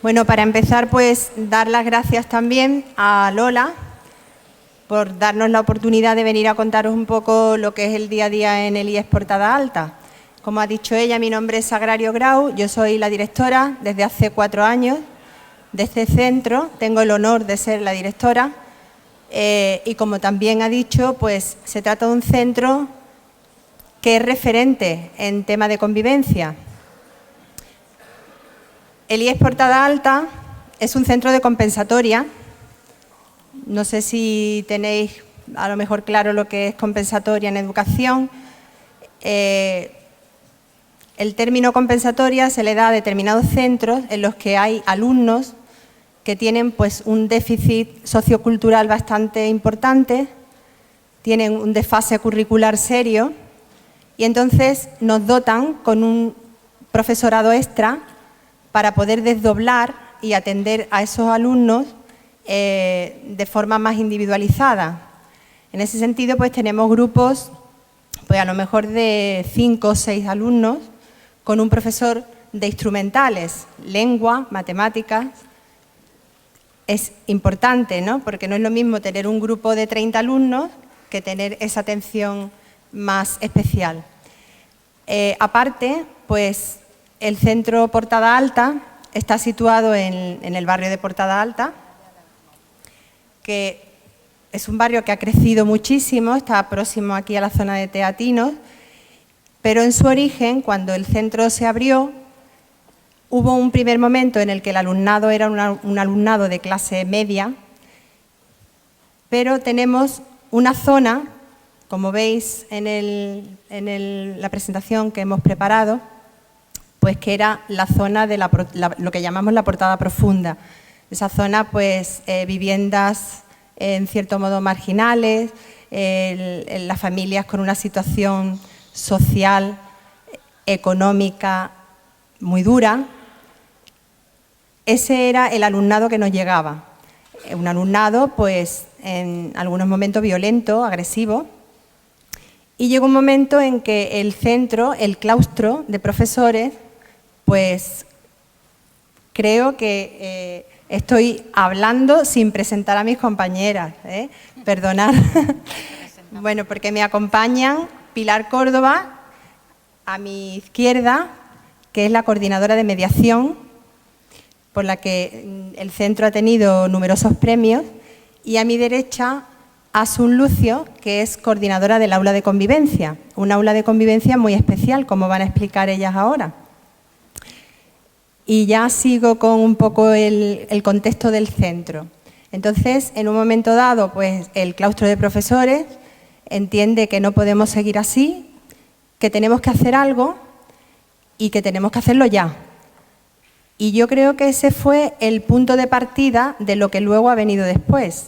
Bueno, para empezar, pues dar las gracias también a Lola por darnos la oportunidad de venir a contaros un poco lo que es el día a día en el IES Portada Alta. Como ha dicho ella, mi nombre es Sagrario Grau, yo soy la directora desde hace 4 años de este centro, tengo el honor de ser la directora y como también ha dicho, pues se trata de un centro que es referente en tema de convivencia. El IES Portada Alta es un centro de compensatoria. No sé si tenéis a lo mejor claro lo que es compensatoria en educación. El término compensatoria se le da a determinados centros en los que hay alumnos que tienen pues un déficit sociocultural bastante importante, tienen un desfase curricular serio y entonces nos dotan con un profesorado extra para poder desdoblar y atender a esos alumnos de forma más individualizada. En ese sentido, pues tenemos grupos, pues a lo mejor de 5 o 6 alumnos, con un profesor de instrumentales, lengua, matemáticas. Es importante, ¿no? Porque no es lo mismo tener un grupo de 30 alumnos que tener esa atención más especial. Aparte, pues el centro Portada Alta está situado en el barrio de Portada Alta, que es un barrio que ha crecido muchísimo, está próximo aquí a la zona de Teatinos, pero en su origen, cuando el centro se abrió, hubo un primer momento en el que el alumnado era un alumnado de clase media, pero tenemos una zona, como veis en la presentación que hemos preparado, pues que era la zona de lo que llamamos la portada profunda. Esa zona, pues, viviendas en cierto modo marginales, las familias con una situación social, económica muy dura. Ese era el alumnado que nos llegaba. Un alumnado, pues, en algunos momentos violento, agresivo. Y llegó un momento en que el centro, el claustro de profesores, pues creo que estoy hablando sin presentar a mis compañeras, perdonad. Bueno, porque me acompañan Pilar Córdoba, a mi izquierda, que es la coordinadora de mediación, por la que el centro ha tenido numerosos premios, y a mi derecha, Asun Lucio, que es coordinadora del aula de convivencia, un aula de convivencia muy especial, como van a explicar ellas ahora. Y ya sigo con un poco el contexto del centro. Entonces, en un momento dado, pues el claustro de profesores entiende que no podemos seguir así, que tenemos que hacer algo y que tenemos que hacerlo ya. Y yo creo que ese fue el punto de partida de lo que luego ha venido después.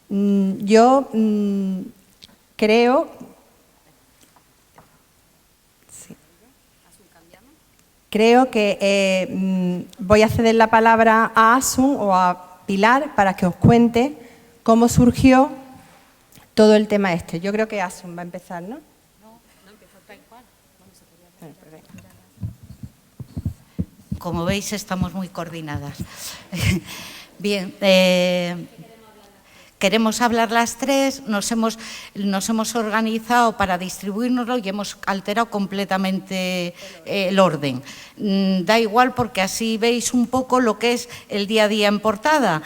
Yo creo... Creo que voy a ceder la palabra a Asun o a Pilar para que os cuente cómo surgió todo el tema este. Yo creo que Asun va a empezar, ¿no? No empezó tal cual. Como veis, estamos muy coordinadas. Bien, queremos hablar las tres, nos hemos organizado para distribuírnoslo y hemos alterado completamente el orden. Da igual porque así veis un poco lo que es el día a día en Portada.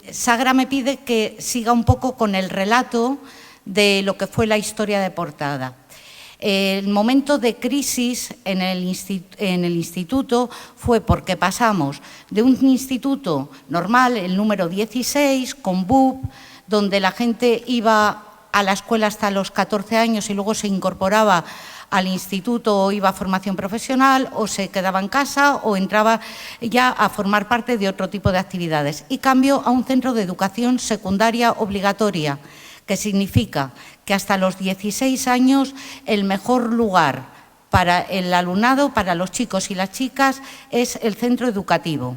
Sagra me pide que siga un poco con el relato de lo que fue la historia de Portada. El momento de crisis en el instituto fue porque pasamos de un instituto normal, el número 16, con BUP, donde la gente iba a la escuela hasta los 14 años y luego se incorporaba al instituto o iba a formación profesional o se quedaba en casa o entraba ya a formar parte de otro tipo de actividades. Y cambio a un centro de educación secundaria obligatoria, que significa que hasta los 16 años el mejor lugar para el alumnado, para los chicos y las chicas, es el centro educativo.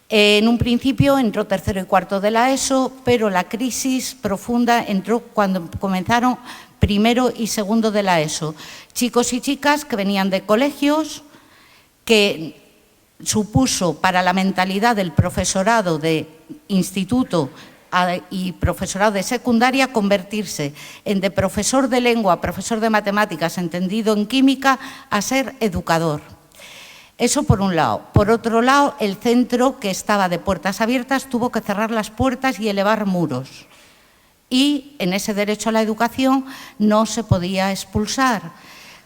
En un principio entró tercero y cuarto de la ESO, pero la crisis profunda entró cuando comenzaron primero y segundo de la ESO. Chicos y chicas que venían de colegios que supuso para la mentalidad del profesorado de instituto y profesorado de secundaria convertirse en de profesor de lengua a profesor de matemáticas, entendido en química, a ser educador. Eso por un lado. Por otro lado, el centro, que estaba de puertas abiertas, tuvo que cerrar las puertas y elevar muros. Y en ese derecho a la educación no se podía expulsar.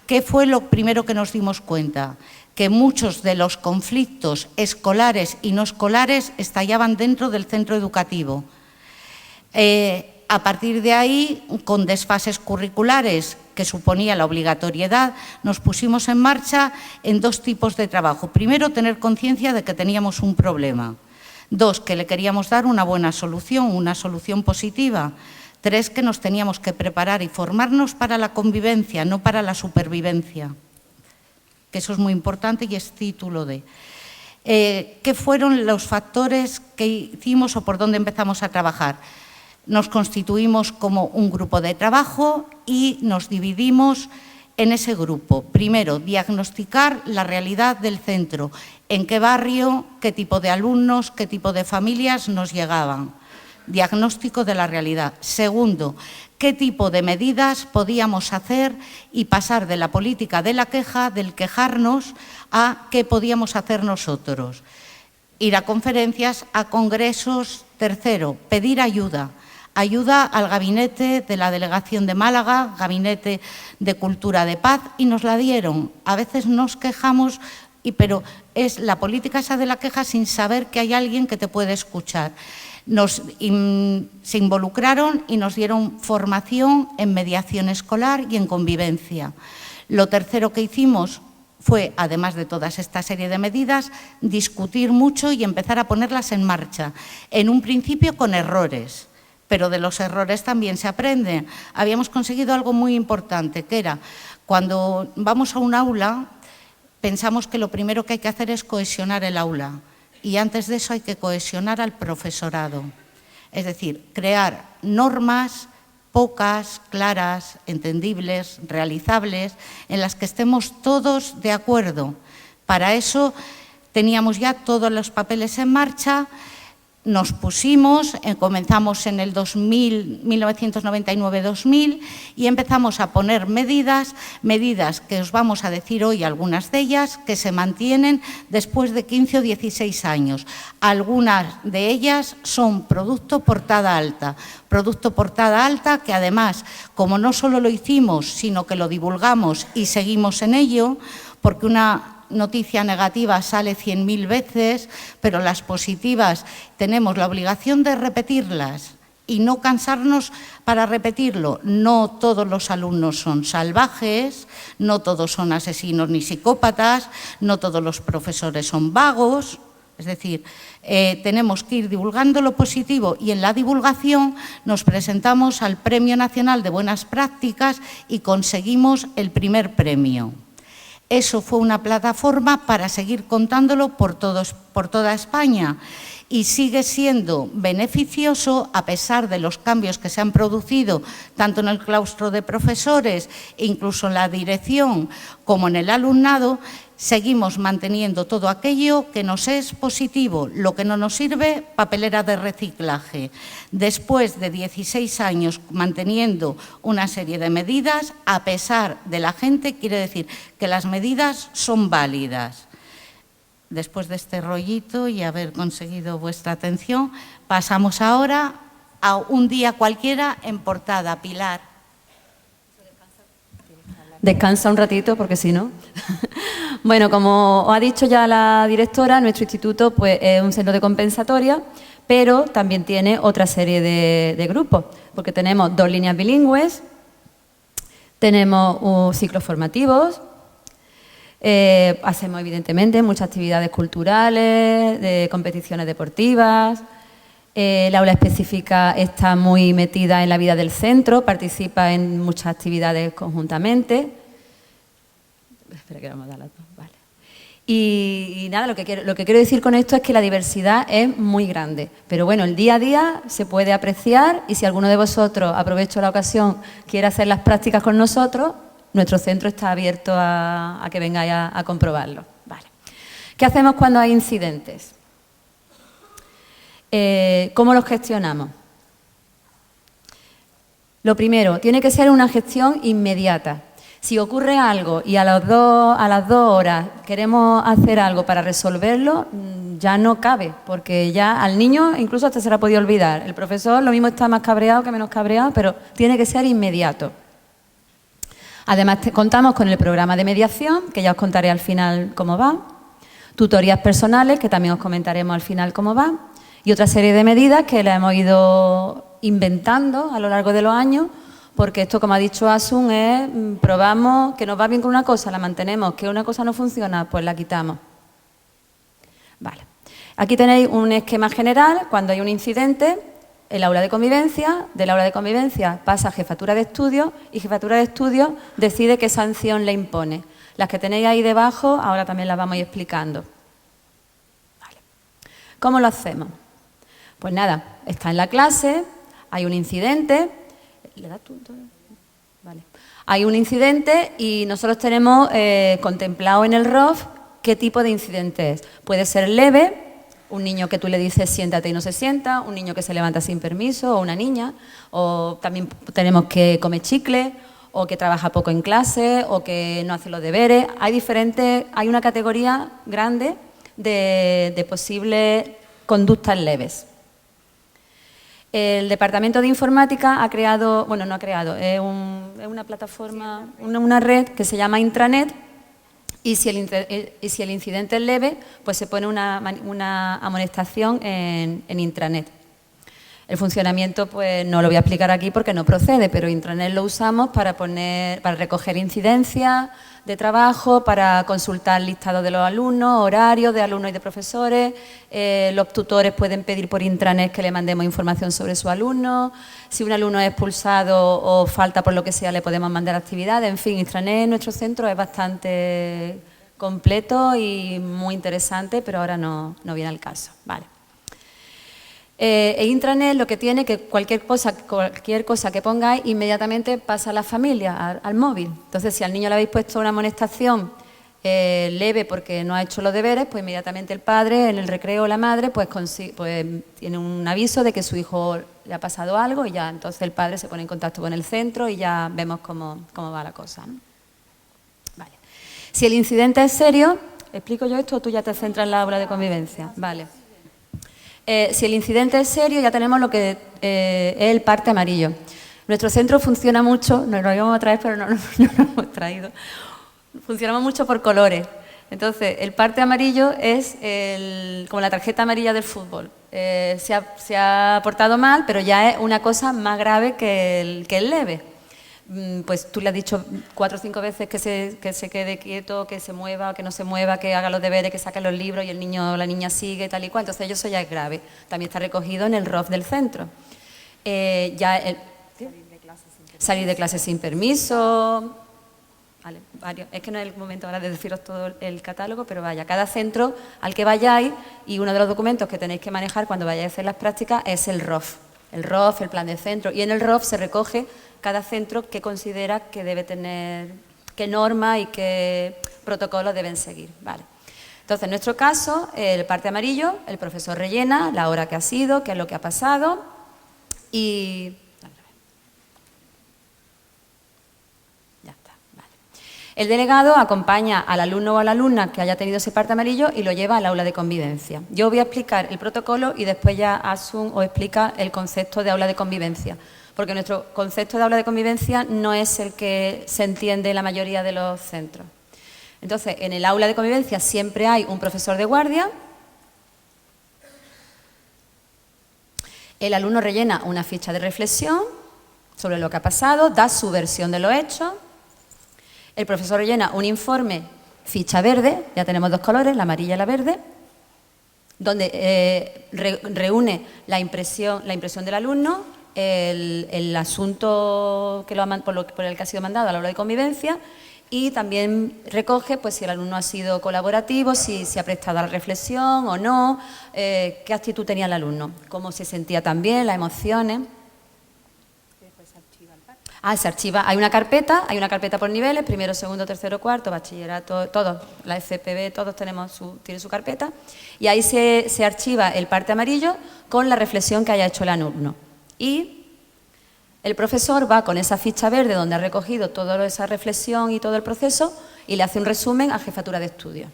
¿Qué fue lo primero que nos dimos cuenta? Que muchos de los conflictos escolares y no escolares estallaban dentro del centro educativo. A partir de ahí, con desfases curriculares que suponía la obligatoriedad, nos pusimos en marcha en dos tipos de trabajo. Primero, tener conciencia de que teníamos un problema. Dos, que le queríamos dar una buena solución, una solución positiva. Tres, que nos teníamos que preparar y formarnos para la convivencia, no para la supervivencia. Que eso es muy importante y es título de. ¿Qué fueron los factores que hicimos o por dónde empezamos a trabajar? Nos constituimos como un grupo de trabajo y nos dividimos en ese grupo. Primero, diagnosticar la realidad del centro, en qué barrio, qué tipo de alumnos, qué tipo de familias nos llegaban. Diagnóstico de la realidad. Segundo, qué tipo de medidas podíamos hacer y pasar de la política de la queja, del quejarnos, a qué podíamos hacer nosotros. Ir a conferencias, a congresos. Tercero, pedir ayuda. Ayuda al gabinete de la Delegación de Málaga, Gabinete de Cultura de Paz, y nos la dieron. A veces nos quejamos, pero es la política esa de la queja sin saber que hay alguien que te puede escuchar. Se involucraron y nos dieron formación en mediación escolar y en convivencia. Lo tercero que hicimos fue, además de toda esta serie de medidas, discutir mucho y empezar a ponerlas en marcha. En un principio con errores, pero de los errores también se aprende. Habíamos conseguido algo muy importante, que era, cuando vamos a un aula, pensamos que lo primero que hay que hacer es cohesionar el aula. Y antes de eso hay que cohesionar al profesorado. Es decir, crear normas pocas, claras, entendibles, realizables, en las que estemos todos de acuerdo. Para eso teníamos ya todos los papeles en marcha. Nos pusimos, comenzamos en el 1999-2000 y empezamos a poner medidas que os vamos a decir hoy, algunas de ellas, que se mantienen después de 15 o 16 años. Algunas de ellas son producto portada alta que además, como no solo lo hicimos, sino que lo divulgamos y seguimos en ello, porque una noticia negativa sale 100.000 veces, pero las positivas tenemos la obligación de repetirlas y no cansarnos para repetirlo. No todos los alumnos son salvajes, no todos son asesinos ni psicópatas, no todos los profesores son vagos. Es decir, tenemos que ir divulgando lo positivo y en la divulgación nos presentamos al Premio Nacional de Buenas Prácticas y conseguimos el primer premio. Eso fue una plataforma para seguir contándolo por toda España y sigue siendo beneficioso a pesar de los cambios que se han producido tanto en el claustro de profesores e incluso en la dirección como en el alumnado. Seguimos manteniendo todo aquello que nos es positivo, lo que no nos sirve, papelera de reciclaje. Después de 16 años manteniendo una serie de medidas, a pesar de la gente, quiere decir que las medidas son válidas. Después de este rollito y haber conseguido vuestra atención, pasamos ahora a un día cualquiera en portada. Pilar. Descansa un ratito porque si no... Bueno, como ha dicho ya la directora, nuestro instituto pues, es un centro de compensatoria, pero también tiene otra serie de grupos, porque tenemos 2 líneas bilingües, tenemos ciclos formativos, hacemos evidentemente muchas actividades culturales, de competiciones deportivas. El aula específica está muy metida en la vida del centro, participa en muchas actividades conjuntamente. Espera que vamos a dar las dos, vale. Y nada, lo que quiero decir con esto es que la diversidad es muy grande. Pero bueno, el día a día se puede apreciar y si alguno de vosotros, aprovecho la ocasión, quiere hacer las prácticas con nosotros, nuestro centro está abierto a que vengáis a comprobarlo. Vale. ¿Qué hacemos cuando hay incidentes? ¿Cómo los gestionamos? Lo primero, tiene que ser una gestión inmediata. Si ocurre algo y a las 2 horas queremos hacer algo para resolverlo, ya no cabe, porque ya al niño incluso hasta se le ha podido olvidar. El profesor lo mismo está más cabreado que menos cabreado, pero tiene que ser inmediato. Además, contamos con el programa de mediación, que ya os contaré al final cómo va, tutorías personales, que también os comentaremos al final cómo va, y otra serie de medidas que las hemos ido inventando a lo largo de los años, porque esto, como ha dicho Asun, es probamos que nos va bien con una cosa, la mantenemos, que una cosa no funciona, pues la quitamos. Vale. Aquí tenéis un esquema general, cuando hay un incidente, el aula de convivencia, del aula de convivencia pasa a jefatura de estudios y jefatura de estudios decide qué sanción le impone. Las que tenéis ahí debajo, ahora también las vamos a ir explicando. Vale. ¿Cómo lo hacemos? Pues nada, está en la clase, hay un incidente. ¿Le das tú? Vale. Hay un incidente y nosotros tenemos contemplado en el ROF qué tipo de incidente es. Puede ser leve, un niño que tú le dices siéntate y no se sienta, un niño que se levanta sin permiso, o una niña, o también tenemos que come chicle, o que trabaja poco en clase, o que no hace los deberes. Hay una categoría grande de posibles conductas leves. El Departamento de Informática ha creado, bueno, no ha creado, es una plataforma, una red que se llama Intranet, y si el incidente es leve, pues se pone una amonestación en Intranet. El funcionamiento, pues no lo voy a explicar aquí porque no procede, pero Intranet lo usamos para recoger incidencias de trabajo, para consultar listados de los alumnos, horarios de alumnos y de profesores. Los tutores pueden pedir por Intranet que le mandemos información sobre su alumno. Si un alumno es expulsado o falta por lo que sea, le podemos mandar actividades. En fin, Intranet en nuestro centro es bastante completo y muy interesante, pero ahora no viene al caso. Vale. Intranet lo que tiene que cualquier cosa que pongáis inmediatamente pasa a la familia, al móvil. Entonces, si al niño le habéis puesto una amonestación leve porque no ha hecho los deberes, pues inmediatamente el padre, en el recreo, la madre, pues tiene un aviso de que su hijo le ha pasado algo y ya entonces el padre se pone en contacto con el centro y ya vemos cómo va la cosa, ¿no? Vale. Si el incidente es serio, ¿explico yo esto o tú ya te centras en la aula de convivencia? Vale. Si el incidente es serio, ya tenemos lo que es el parte amarillo. Nuestro centro funciona mucho, nos lo íbamos a traer, pero no lo hemos traído. Funcionamos mucho por colores. Entonces, el parte amarillo es como la tarjeta amarilla del fútbol. Se ha portado mal, pero ya es una cosa más grave que el leve. Pues tú le has dicho 4 o 5 veces que se quede quieto, que se mueva, que no se mueva, que haga los deberes, que saque los libros y el niño o la niña sigue tal y cual. Entonces eso ya es grave. También está recogido en el ROF del centro. Salir de clase sin permiso. Vale, varios. Es que no es el momento ahora de deciros todo el catálogo, pero vaya, cada centro al que vayáis y uno de los documentos que tenéis que manejar cuando vayáis a hacer las prácticas es el ROF. El ROF, el plan de centro. Y en el ROF se recoge cada centro que considera que debe tener, qué normas y qué protocolos deben seguir. Vale. Entonces, en nuestro caso, el parte amarillo, el profesor rellena la hora que ha sido, qué es lo que ha pasado y... Ya está, vale. El delegado acompaña al alumno o a la alumna que haya tenido ese parte amarillo y lo lleva al aula de convivencia. Yo voy a explicar el protocolo y después ya Asun os explica el concepto de aula de convivencia. Porque nuestro concepto de aula de convivencia no es el que se entiende en la mayoría de los centros. Entonces, en el aula de convivencia siempre hay un profesor de guardia, el alumno rellena una ficha de reflexión sobre lo que ha pasado, da su versión de los hechos, el profesor rellena un informe, ficha verde, ya tenemos 2 colores, la amarilla y la verde, donde reúne la impresión del alumno, el asunto por el que ha sido mandado a la aula de convivencia y también recoge pues, si el alumno ha sido colaborativo, si se ha prestado a la reflexión o no, qué actitud tenía el alumno, cómo se sentía también, las emociones. Se archiva, hay una carpeta por niveles, primero, segundo, tercero, cuarto, bachillerato, todos, la FPB, todos tienen su carpeta, y ahí se archiva el parte amarillo con la reflexión que haya hecho el alumno. Y el profesor va con esa ficha verde donde ha recogido toda esa reflexión y todo el proceso y le hace un resumen a jefatura de estudio.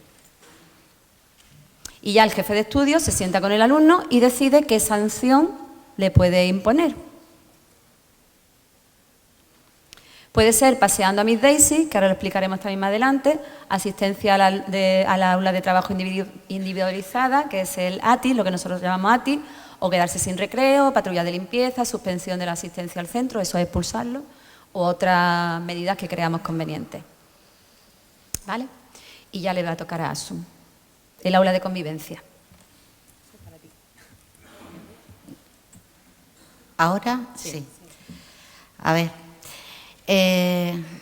Y ya el jefe de estudio se sienta con el alumno y decide qué sanción le puede imponer. Puede ser paseando a Miss Daisy, que ahora lo explicaremos también más adelante, asistencia al aula de trabajo individualizada, que es el ATI, lo que nosotros llamamos ATI, o quedarse sin recreo, patrulla de limpieza, suspensión de la asistencia al centro, eso es expulsarlo, u otras medidas que creamos convenientes. ¿Vale? Y ya le va a tocar a Asun, el aula de convivencia. ¿Ahora? Sí. A ver.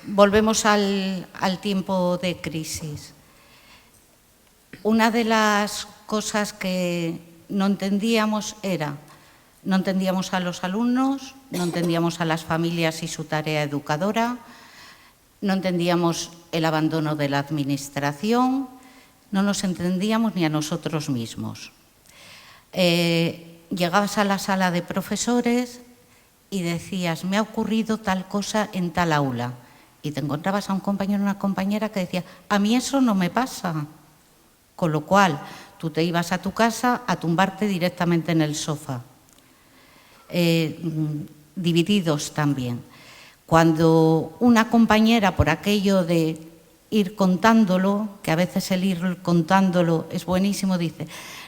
Volvemos al tiempo de crisis. Una de las cosas que no entendíamos no entendíamos a los alumnos, no entendíamos a las familias y su tarea educadora, no entendíamos el abandono de la administración, no nos entendíamos ni a nosotros mismos. Llegabas a la sala de profesores y decías, me ha ocurrido tal cosa en tal aula. Y te encontrabas a un compañero o una compañera que decía, a mí eso no me pasa. Con lo cual, tú te ibas a tu casa a tumbarte directamente en el sofá. Divididos también. Cuando una compañera, por aquello de ir contándolo, que a veces el ir contándolo es buenísimo,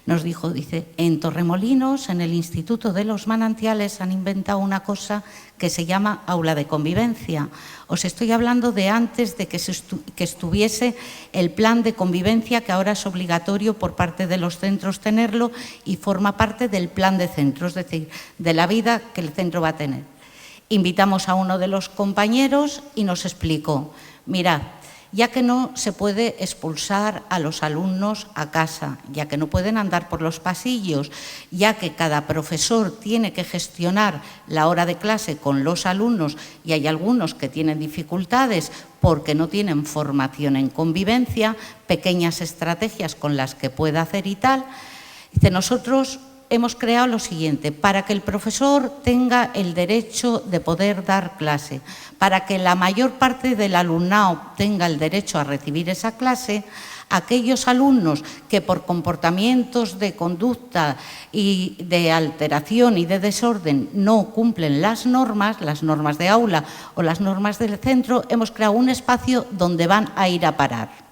nos dijo, en Torremolinos, en el Instituto de los Manantiales, han inventado una cosa que se llama aula de convivencia. Os estoy hablando de antes de que estuviese el plan de convivencia, que ahora es obligatorio por parte de los centros tenerlo y forma parte del plan de centro, es decir, de la vida que el centro va a tener. Invitamos a uno de los compañeros y nos explicó, mirad, ya que no se puede expulsar a los alumnos a casa, ya que no pueden andar por los pasillos, ya que cada profesor tiene que gestionar la hora de clase con los alumnos y hay algunos que tienen dificultades porque no tienen formación en convivencia, pequeñas estrategias con las que pueda hacer y tal. Nosotros hemos creado lo siguiente, para que el profesor tenga el derecho de poder dar clase, para que la mayor parte del alumnado tenga el derecho a recibir esa clase, aquellos alumnos que por comportamientos de conducta y de alteración y de desorden no cumplen las normas de aula o las normas del centro, hemos creado un espacio donde van a ir a parar.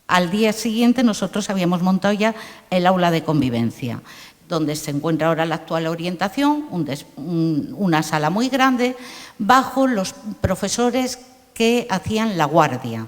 Al día siguiente nosotros habíamos montado ya el aula de convivencia, donde se encuentra ahora la actual orientación, una sala muy grande, bajo los profesores que hacían la guardia.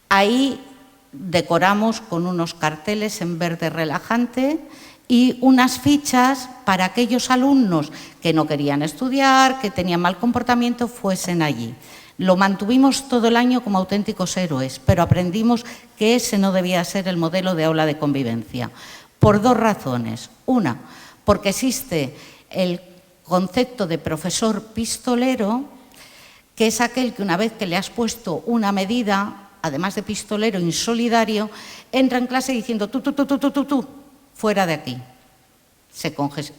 Ahí decoramos con unos carteles en verde relajante y unas fichas para aquellos alumnos que no querían estudiar, que tenían mal comportamiento, fuesen allí. Lo mantuvimos todo el año como auténticos héroes, pero aprendimos que ese no debía ser el modelo de aula de convivencia, por dos razones. Una, porque existe el concepto de profesor pistolero, que es aquel que una vez que le has puesto una medida, además de pistolero, insolidario, entra en clase diciendo tú, fuera de aquí.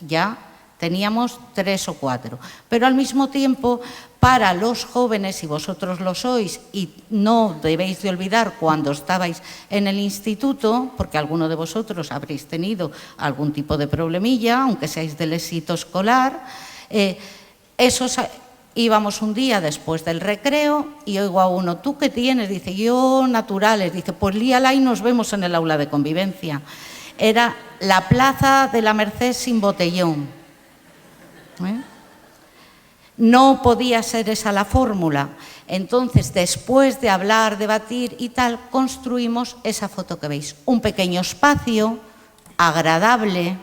Ya teníamos 3 o 4, pero al mismo tiempo para los jóvenes, y vosotros lo sois, y no debéis de olvidar cuando estabais en el instituto, porque alguno de vosotros habréis tenido algún tipo de problemilla, aunque seáis del éxito escolar, íbamos un día después del recreo y oigo a uno, ¿tú qué tienes? Dice, yo naturales. Dice, pues líala y nos vemos en el aula de convivencia. Era la plaza de la Merced sin botellón. No podía ser esa la fórmula. Entonces, después de hablar, debatir y tal, construimos esa foto que veis. Un pequeño espacio, agradable,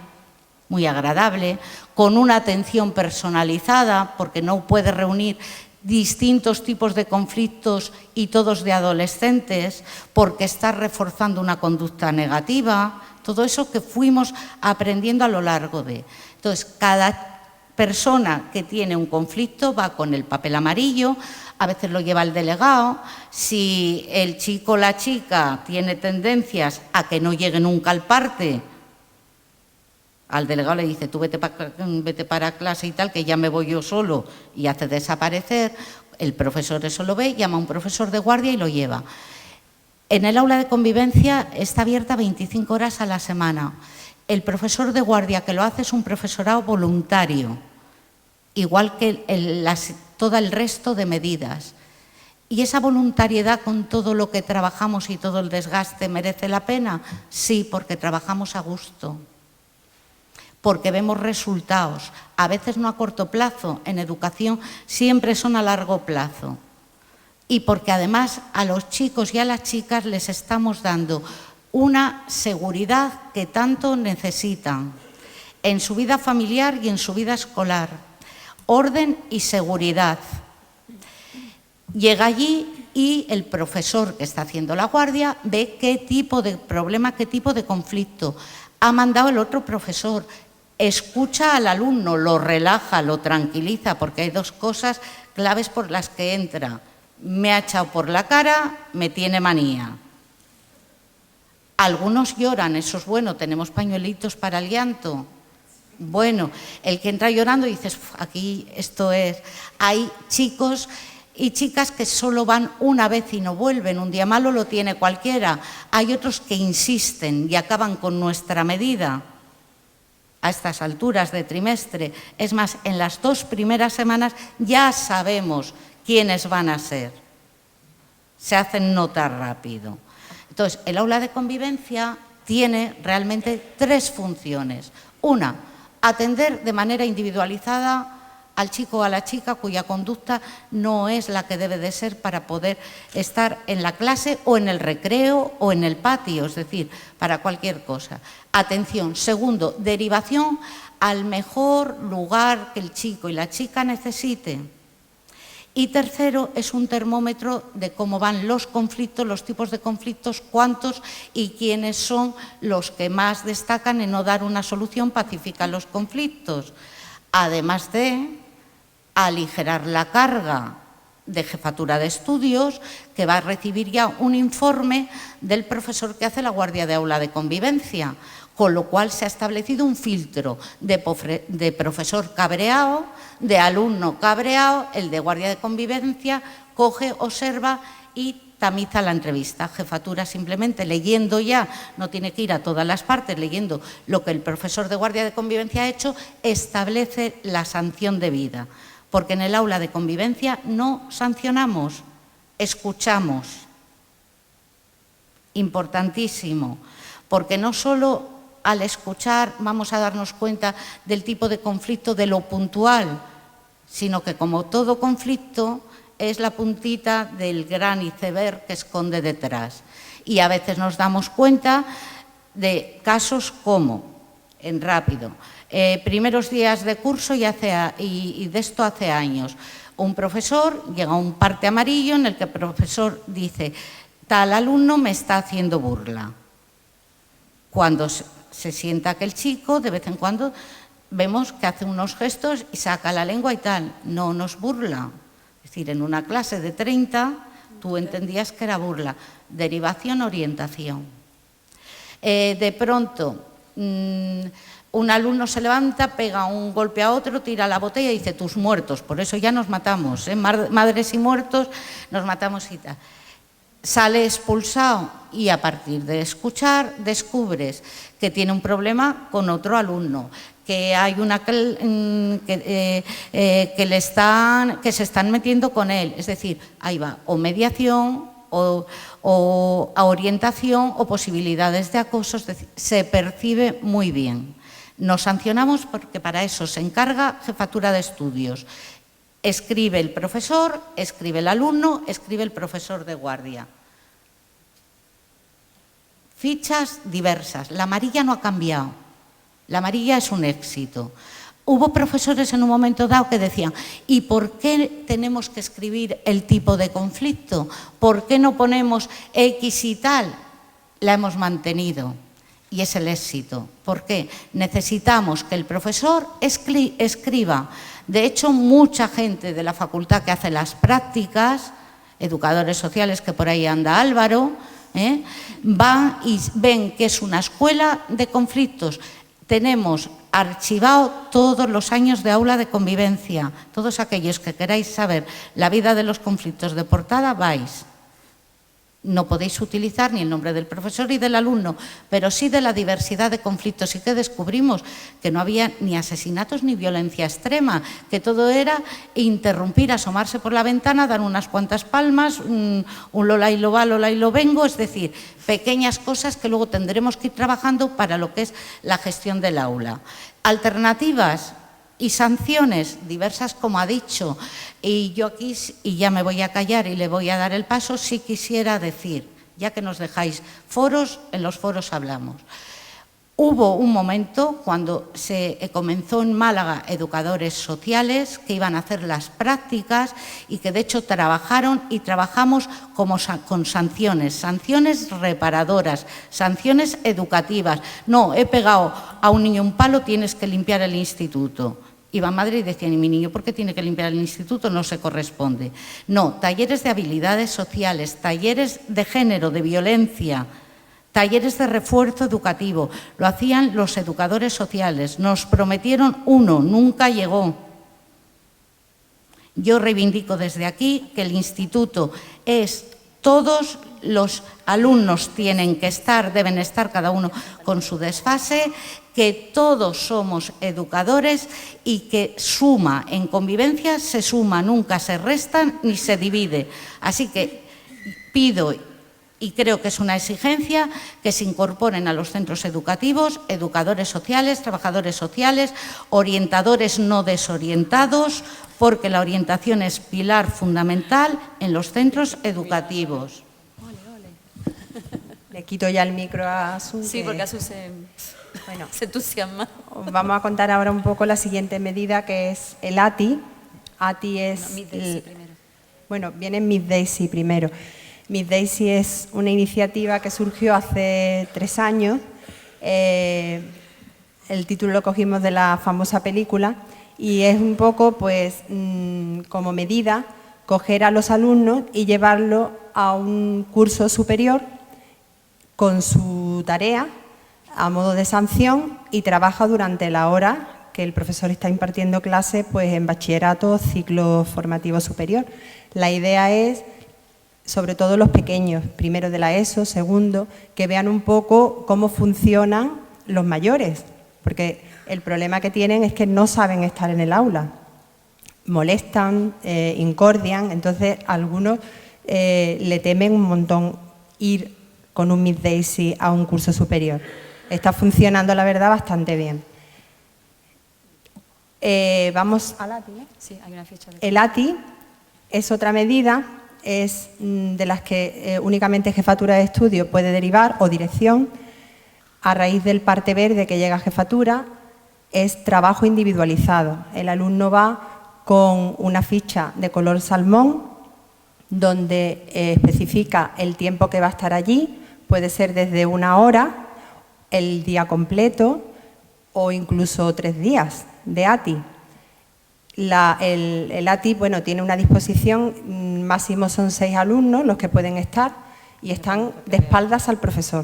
muy agradable, con una atención personalizada, porque no puede reunir distintos tipos de conflictos y todos de adolescentes, porque está reforzando una conducta negativa. Todo eso que fuimos aprendiendo a lo largo de... Entonces, cada persona que tiene un conflicto va con el papel amarillo, a veces lo lleva el delegado. Si el chico o la chica tiene tendencias a que no llegue nunca al parte, al delegado le dice, tú vete para clase y tal, que ya me voy yo solo, y hace desaparecer. El profesor eso lo ve, llama a un profesor de guardia y lo lleva. En el aula de convivencia está abierta 25 horas a la semana. El profesor de guardia que lo hace es un profesorado voluntario, igual que todo el resto de medidas. ¿Y esa voluntariedad con todo lo que trabajamos y todo el desgaste merece la pena? Sí, porque trabajamos a gusto, porque vemos resultados, a veces no a corto plazo, en educación siempre son a largo plazo. Y porque además a los chicos y a las chicas les estamos dando una seguridad que tanto necesitan en su vida familiar y en su vida escolar. Orden y seguridad. Llega allí y el profesor que está haciendo la guardia ve qué tipo de problema, qué tipo de conflicto ha mandado el otro profesor. Escucha al alumno, lo relaja, lo tranquiliza, porque hay dos cosas claves por las que entra. Me ha echado por la cara, me tiene manía. Algunos lloran, eso es bueno, tenemos pañuelitos para el llanto. Bueno, el que entra llorando dices, aquí esto es. Hay chicos y chicas que solo van una vez y no vuelven, un día malo lo tiene cualquiera. Hay otros que insisten y acaban con nuestra medida a estas alturas de trimestre. Es más, en las 2 primeras semanas ya sabemos quiénes van a ser. Se hacen notar rápido. Entonces, el aula de convivencia tiene realmente 3 funciones. Una, atender de manera individualizada al chico o a la chica cuya conducta no es la que debe de ser para poder estar en la clase o en el recreo o en el patio, es decir, para cualquier cosa. Atención. Segundo, derivación al mejor lugar que el chico y la chica necesiten. Y tercero, es un termómetro de cómo van los conflictos, los tipos de conflictos, cuántos y quiénes son los que más destacan en no dar una solución pacífica a los conflictos. Además de aligerar la carga de jefatura de estudios, que va a recibir ya un informe del profesor que hace la guardia de aula de convivencia, con lo cual se ha establecido un filtro de profesor cabreado, de alumno cabreado. El de guardia de convivencia coge, observa y tamiza la entrevista. Jefatura simplemente leyendo ya, no tiene que ir a todas las partes, leyendo lo que el profesor de guardia de convivencia ha hecho, establece la sanción debida. Porque en el aula de convivencia no sancionamos, escuchamos. Importantísimo, porque no solo al escuchar vamos a darnos cuenta del tipo de conflicto, de lo puntual, sino que como todo conflicto es la puntita del gran iceberg que esconde detrás. Y a veces nos damos cuenta de casos como, en rápido, primeros días de curso y de esto hace años, un profesor llega a un parte amarillo en el que el profesor dice, tal alumno me está haciendo burla. Cuando se sienta aquel chico, de vez en cuando vemos que hace unos gestos y saca la lengua y tal, no nos burla. Es decir, en una clase de 30 tú entendías que era burla. Derivación, orientación. De pronto, un alumno se levanta, pega un golpe a otro, tira la botella y dice, tus muertos, por eso ya nos matamos, madres y muertos, nos matamos y tal. Sale expulsado y a partir de escuchar descubres que tiene un problema con otro alumno, que hay una que se están metiendo con él. Es decir, ahí va, o mediación o a orientación o posibilidades de acoso, es decir, se percibe muy bien. Nos sancionamos porque para eso se encarga jefatura de estudios. Escribe el profesor, escribe el alumno, escribe el profesor de guardia. Fichas diversas. La amarilla no ha cambiado. La amarilla es un éxito. Hubo profesores en un momento dado que decían, ¿y por qué tenemos que escribir el tipo de conflicto? ¿Por qué no ponemos X y tal? La hemos mantenido. y es el éxito. ¿Por qué? Necesitamos que el profesor escriba. De hecho, mucha gente de la facultad que hace las prácticas, educadores sociales, que por ahí anda Álvaro, van y ven que es una escuela de conflictos. Tenemos archivado todos los años de aula de convivencia. Todos aquellos que queráis saber la vida de los conflictos de portada, vais. No podéis utilizar ni el nombre del profesor y del alumno, pero sí de la diversidad de conflictos. Y que descubrimos que no había ni asesinatos ni violencia extrema, que todo era interrumpir, asomarse por la ventana, dar unas cuantas palmas, un lola y lo va, lola y lo vengo, es decir, pequeñas cosas que luego tendremos que ir trabajando para lo que es la gestión del aula. Alternativas y sanciones diversas, como ha dicho, y yo aquí, y ya me voy a callar y le voy a dar el paso, sí quisiera decir, ya que nos dejáis foros, en los foros hablamos. Hubo un momento cuando se comenzó en Málaga educadores sociales que iban a hacer las prácticas y que de hecho trabajaron y trabajamos con sanciones, sanciones reparadoras, sanciones educativas. No, he pegado a un niño un palo, tienes que limpiar el instituto. Iba a Madrid y decía, mi niño, ¿por qué tiene que limpiar el instituto? No se corresponde. No, talleres de habilidades sociales, talleres de género, de violencia, talleres de refuerzo educativo. Lo hacían los educadores sociales. Nos prometieron uno, nunca llegó. Yo reivindico desde aquí que el instituto es todos los alumnos tienen que estar, deben estar cada uno con su desfase, que todos somos educadores y que suma, en convivencia se suma, nunca se resta ni se divide. Así que pido, y creo que es una exigencia, que se incorporen a los centros educativos educadores sociales, trabajadores sociales, orientadores no desorientados, porque la orientación es pilar fundamental en los centros educativos. Le quito ya el micro a Asun. Sí, porque Asun se entusiasma. Vamos a contar ahora un poco la siguiente medida, que es el ATI. ATI es... No, Miss Daisy primero. Bueno, viene Miss Daisy primero. Miss Daisy es una iniciativa que surgió hace 3 años. El título lo cogimos de la famosa película y es un poco, pues, como medida, coger a los alumnos y llevarlos a un curso superior con su tarea a modo de sanción y trabaja durante la hora que el profesor está impartiendo clase, pues, en bachillerato, ciclo formativo superior. La idea es, sobre todo los pequeños, primero de la ESO, segundo, que vean un poco cómo funcionan los mayores, porque el problema que tienen es que no saben estar en el aula, molestan, incordian, entonces algunos le temen un montón ir con un Miss Daisy a un curso superior. Está funcionando, la verdad, bastante bien. Vamos al ATI, ¿no? Sí, hay una ficha. El ATI es otra medida, es de las que únicamente jefatura de estudio puede derivar, o dirección, a raíz del parte verde que llega a jefatura. Es trabajo individualizado. El alumno va con una ficha de color salmón donde especifica el tiempo que va a estar allí, puede ser desde 1 hora, el día completo o incluso 3 días de ATI. El ATI, bueno, tiene una disposición, máximo son 6 alumnos los que pueden estar y están de espaldas al profesor.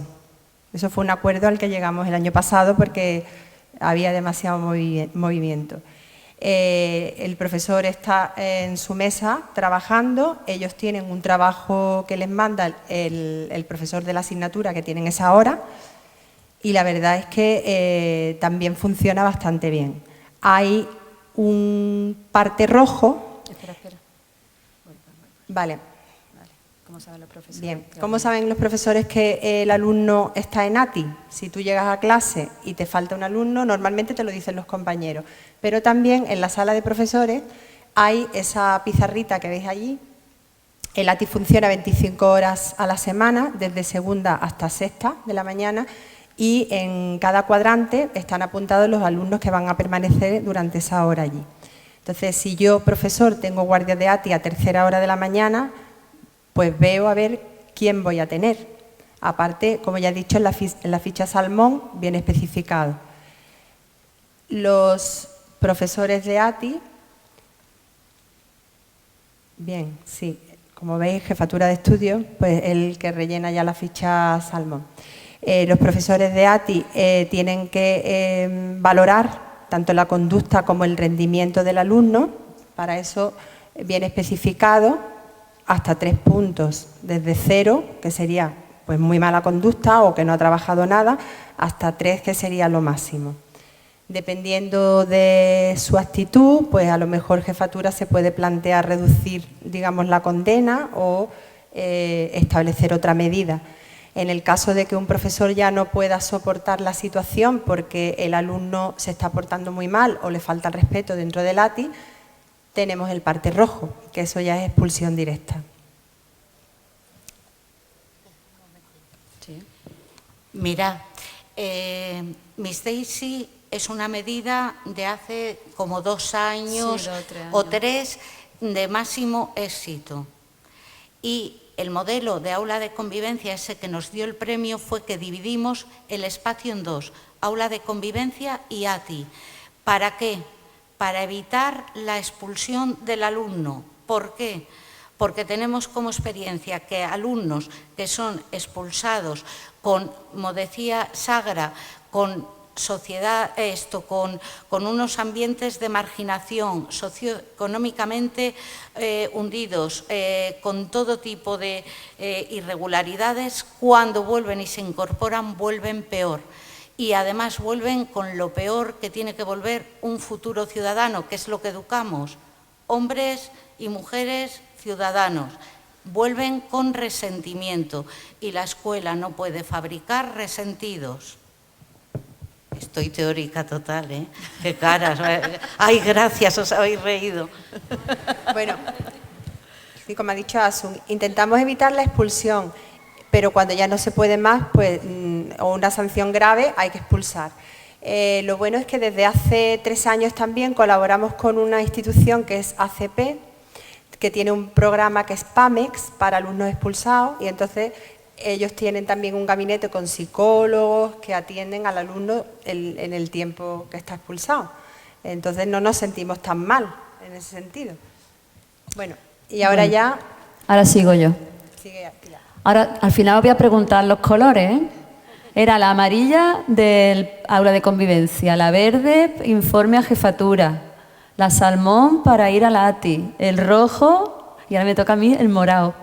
Eso fue un acuerdo al que llegamos el año pasado porque había demasiado movimiento. El profesor está en su mesa trabajando, ellos tienen un trabajo que les manda el profesor de la asignatura que tienen esa hora y la verdad es que también funciona bastante bien. Hay un parte rojo. Espera. Vale. ¿Cómo saben los profesores? Bien. ¿Cómo saben los profesores que el alumno está en ATI? Si tú llegas a clase y te falta un alumno, normalmente te lo dicen los compañeros. Pero también en la sala de profesores hay esa pizarrita que veis allí. El ATI funciona 25 horas a la semana, desde segunda hasta sexta de la mañana. Y en cada cuadrante están apuntados los alumnos que van a permanecer durante esa hora allí. Entonces, si yo, profesor, tengo guardia de ATI a tercera hora de la mañana, pues veo a ver quién voy a tener. Aparte, como ya he dicho, en la ficha Salmón viene especificado. Los profesores de ATI, bien, sí, como veis, jefatura de estudios, pues el que rellena ya la ficha Salmón. Los profesores de ATI tienen que valorar tanto la conducta como el rendimiento del alumno. Para eso viene especificado hasta 3 puntos, desde 0, que sería pues muy mala conducta o que no ha trabajado nada, hasta 3, que sería lo máximo. Dependiendo de su actitud, pues a lo mejor jefatura se puede plantear reducir, digamos, la condena o establecer otra medida. En el caso de que un profesor ya no pueda soportar la situación porque el alumno se está portando muy mal o le falta el respeto dentro del ATI, tenemos el parte rojo, que eso ya es expulsión directa. Sí. Mira, Miss Daisy es una medida de hace como 2 años, sí, 2 o 3 años o 3 de máximo éxito. Y el modelo de aula de convivencia, ese que nos dio el premio, fue que dividimos el espacio en 2, aula de convivencia y ATI. ¿Para qué? Para evitar la expulsión del alumno. ¿Por qué? Porque tenemos como experiencia que alumnos que son expulsados con, como decía Sagra, con sociedad, con unos ambientes de marginación, socioeconómicamente hundidos, con todo tipo de irregularidades, cuando vuelven y se incorporan, vuelven peor. Y además vuelven con lo peor que tiene que volver un futuro ciudadano, que es lo que educamos, hombres y mujeres ciudadanos. Vuelven con resentimiento y la escuela no puede fabricar resentidos. Estoy teórica total, ¿eh? ¡Qué caras! ¡Ay, gracias! Os habéis reído. Bueno, sí, como ha dicho Asun, intentamos evitar la expulsión, pero cuando ya no se puede más, pues, o una sanción grave, hay que expulsar. Lo bueno es que desde hace 3 años también colaboramos con una institución que es ACP, que tiene un programa que es PAMEX para alumnos expulsados, y entonces ellos tienen también un gabinete con psicólogos que atienden al alumno en el tiempo que está expulsado. Entonces no nos sentimos tan mal en ese sentido. Bueno, y ahora ya... Ahora sigo yo. Sigue Pilar. Ahora, al final os voy a preguntar los colores, ¿eh? Era la amarilla del aula de convivencia, la verde, informe a jefatura, la salmón para ir a la ATI, el rojo, y ahora me toca a mí el morado.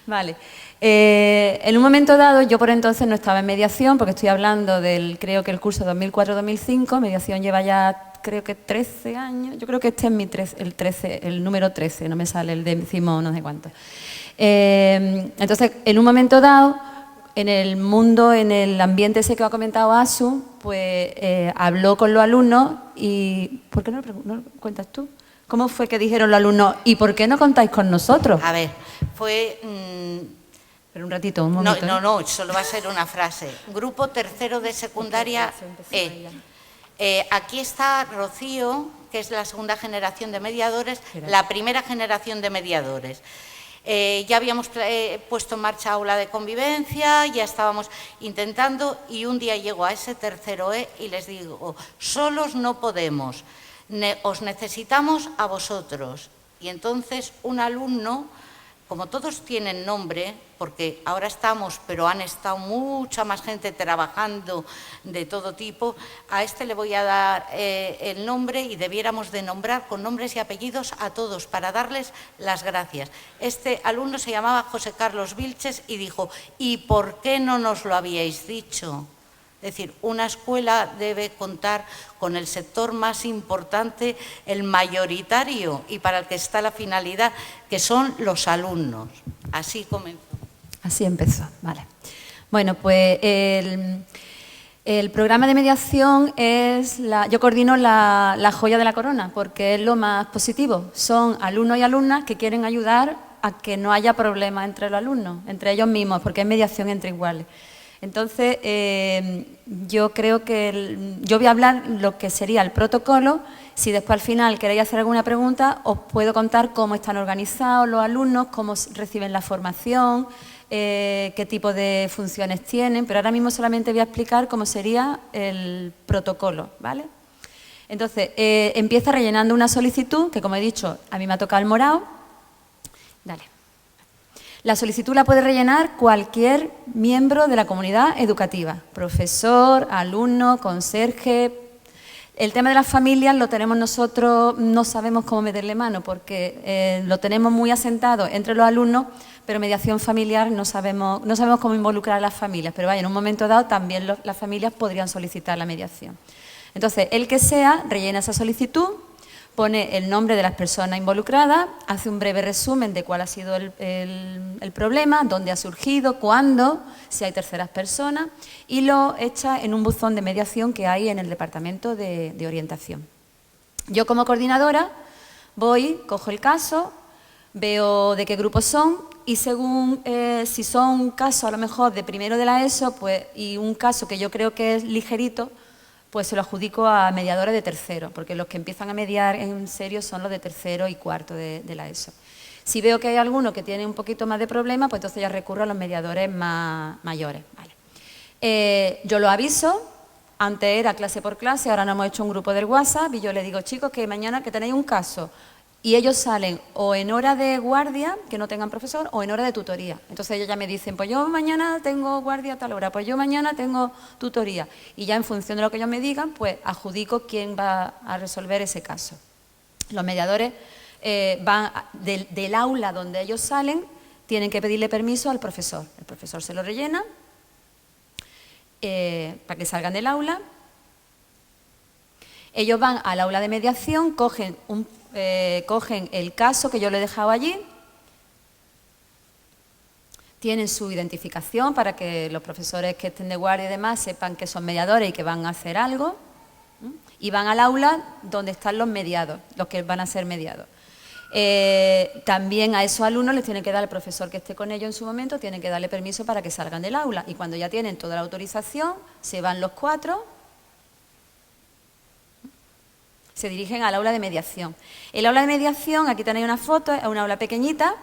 Vale. En un momento dado, yo por entonces no estaba en mediación, porque estoy hablando creo que el curso 2004-2005, mediación lleva ya, creo que 13 años, yo creo que este es el número 13, no me sale el décimo, no sé cuánto. Entonces, en un momento dado, en el mundo, en el ambiente ese que ha comentado Asu, pues habló con los alumnos y... ¿Por qué no lo cuentas tú? ¿Cómo fue que dijeron los alumnos? ¿Y por qué no contáis con nosotros? A ver, fue... Pero un ratito, un momento. No, solo va a ser una frase. Grupo tercero de secundaria E. Aquí está Rocío, que es la segunda generación de mediadores, la primera generación de mediadores. Ya habíamos puesto en marcha aula de convivencia, ya estábamos intentando, y un día llego a ese tercero E y les digo, solos no podemos, os necesitamos a vosotros. Y entonces un alumno, como todos tienen nombre, porque ahora estamos, pero han estado mucha más gente trabajando de todo tipo, a este le voy a dar el nombre y debiéramos de nombrar con nombres y apellidos a todos para darles las gracias. Este alumno se llamaba José Carlos Vilches y dijo, ¿y por qué no nos lo habíais dicho? Es decir, una escuela debe contar con el sector más importante, el mayoritario, y para el que está la finalidad, que son los alumnos. Así comenzó. Así empezó, vale. Bueno, pues el programa de mediación es, yo coordino la joya de la corona, porque es lo más positivo. Son alumnos y alumnas que quieren ayudar a que no haya problemas entre los alumnos, entre ellos mismos, porque es mediación entre iguales. Entonces, yo creo que yo voy a hablar lo que sería el protocolo. Si después al final queréis hacer alguna pregunta, os puedo contar cómo están organizados los alumnos, cómo reciben la formación, qué tipo de funciones tienen, pero ahora mismo solamente voy a explicar cómo sería el protocolo, ¿vale? Entonces, empieza rellenando una solicitud, que como he dicho, a mí me ha tocado el morado. Dale. La solicitud la puede rellenar cualquier miembro de la comunidad educativa, profesor, alumno, conserje. El tema de las familias lo tenemos nosotros, no sabemos cómo meterle mano porque lo tenemos muy asentado entre los alumnos, pero mediación familiar no sabemos cómo involucrar a las familias, pero vaya, en un momento dado también las familias podrían solicitar la mediación. Entonces, el que sea, rellena esa solicitud, pone el nombre de las personas involucradas, hace un breve resumen de cuál ha sido el problema, dónde ha surgido, cuándo, si hay terceras personas, y lo echa en un buzón de mediación que hay en el departamento de orientación. Yo como coordinadora voy, cojo el caso, veo de qué grupos son y según si son casos a lo mejor de primero de la ESO pues, y un caso que yo creo que es ligerito, pues se lo adjudico a mediadores de tercero, porque los que empiezan a mediar en serio son los de tercero y cuarto de la ESO. Si veo que hay alguno que tiene un poquito más de problema, pues entonces ya recurro a los mediadores más mayores. Vale. Yo lo aviso, antes era clase por clase, ahora nos hemos hecho un grupo del WhatsApp y yo les digo, chicos, que mañana que tenéis un caso y ellos salen o en hora de guardia, que no tengan profesor, o en hora de tutoría. Entonces ellos ya me dicen, pues yo mañana tengo guardia a tal hora, pues yo mañana tengo tutoría. Y ya en función de lo que ellos me digan, pues adjudico quién va a resolver ese caso. Los mediadores van del aula donde ellos salen, tienen que pedirle permiso al profesor. El profesor se lo rellena para que salgan del aula. Ellos van al aula de mediación, cogen el caso que yo le he dejado allí, tienen su identificación para que los profesores que estén de guardia y demás sepan que son mediadores y que van a hacer algo, y van al aula donde están los mediados, los que van a ser mediados. También a esos alumnos les tiene que dar el profesor que esté con ellos en su momento, tiene que darle permiso para que salgan del aula, y cuando ya tienen toda la autorización, se van los 4, se dirigen al aula de mediación. El aula de mediación, aquí tenéis una foto, es una aula pequeñita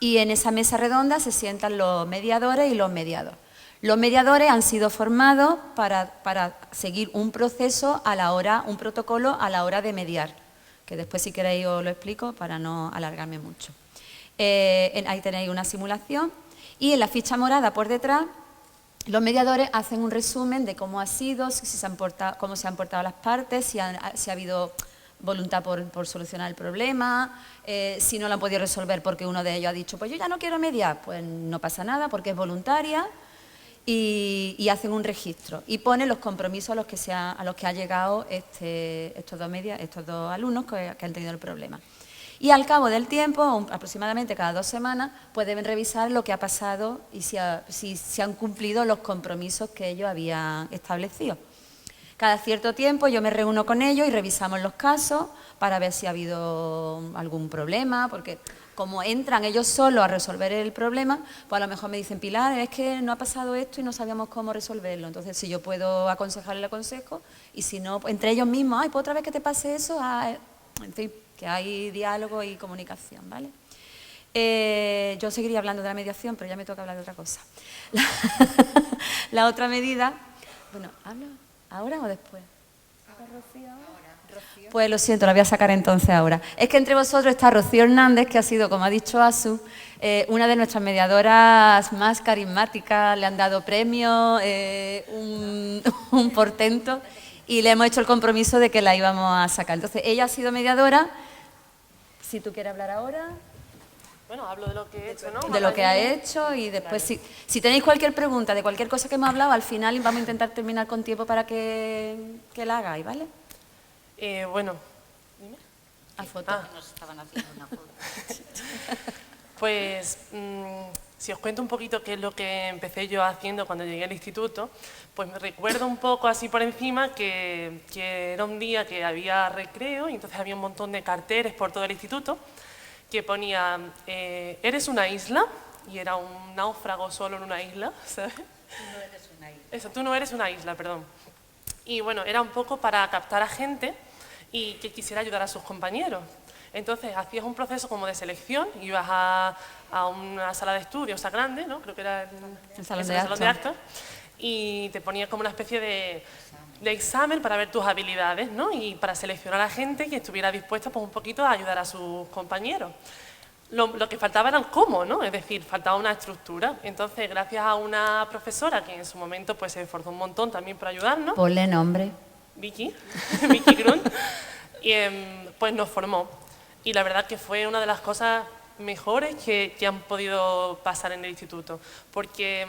y en esa mesa redonda se sientan los mediadores y los mediados. Los mediadores han sido formados para seguir un proceso a la hora, un protocolo a la hora de mediar, que después si queréis os lo explico para no alargarme mucho. Ahí tenéis una simulación y en la ficha morada por detrás los mediadores hacen un resumen de cómo ha sido, cómo se han portado las partes, si ha habido voluntad por solucionar el problema, si no lo han podido resolver porque uno de ellos ha dicho, pues yo ya no quiero mediar, pues no pasa nada porque es voluntaria y hacen un registro y ponen los compromisos a los que ha llegado estos dos alumnos que han tenido el problema. Y al cabo del tiempo, aproximadamente cada 2 semanas, pues deben revisar lo que ha pasado y si se han cumplido los compromisos que ellos habían establecido. Cada cierto tiempo yo me reúno con ellos y revisamos los casos para ver si ha habido algún problema, porque como entran ellos solos a resolver el problema, pues a lo mejor me dicen, Pilar, es que no ha pasado esto y no sabíamos cómo resolverlo. Entonces, si yo puedo aconsejarle, le aconsejo, y si no, pues, entre ellos mismos, ay, pues otra vez que te pase eso, en fin, que hay diálogo y comunicación, ¿vale? Yo seguiría hablando de la mediación, pero ya me toca hablar de otra cosa. La otra medida, bueno, ¿hablo ahora o después? ¿Rocío ahora? Pues lo siento, la voy a sacar entonces ahora. Es que entre vosotros está Rocío Hernández, que ha sido, como ha dicho Asu, una de nuestras mediadoras más carismáticas, le han dado premio, un portento, y le hemos hecho el compromiso de que la íbamos a sacar. Entonces, ella ha sido mediadora. Si tú quieres hablar ahora. Bueno, hablo de lo que he hecho, ¿no? De lo que ha hecho y después, si tenéis cualquier pregunta de cualquier cosa que hemos hablado, al final vamos a intentar terminar con tiempo para que la hagáis, ¿vale? Bueno. ¿Dime? A foto. Nos estaban haciendo una foto. Pues, si os cuento un poquito qué es lo que empecé yo haciendo cuando llegué al instituto, pues me recuerdo un poco así por encima que era un día que había recreo y entonces había un montón de carteles por todo el instituto que ponía, ¿eres una isla? y era un náufrago solo en una isla, ¿sabes? Tú no eres una isla. Eso, tú no eres una isla, perdón. Y bueno, era un poco para captar a gente y que quisiera ayudar a sus compañeros. Entonces, hacías un proceso como de selección, ibas a una sala de estudios, o sea, grande, ¿no? Creo que era el salón de actos, y te ponías como una especie de examen para ver tus habilidades, ¿no? Y para seleccionar a gente que estuviera dispuesta pues, un poquito a ayudar a sus compañeros. Lo que faltaba era el cómo, ¿no? Es decir, faltaba una estructura. Entonces, gracias a una profesora que en su momento pues, se esforzó un montón también por ayudarnos. Ponle nombre. Vicky Grunt, y pues nos formó. Y la verdad que fue una de las cosas mejores que han podido pasar en el instituto. Porque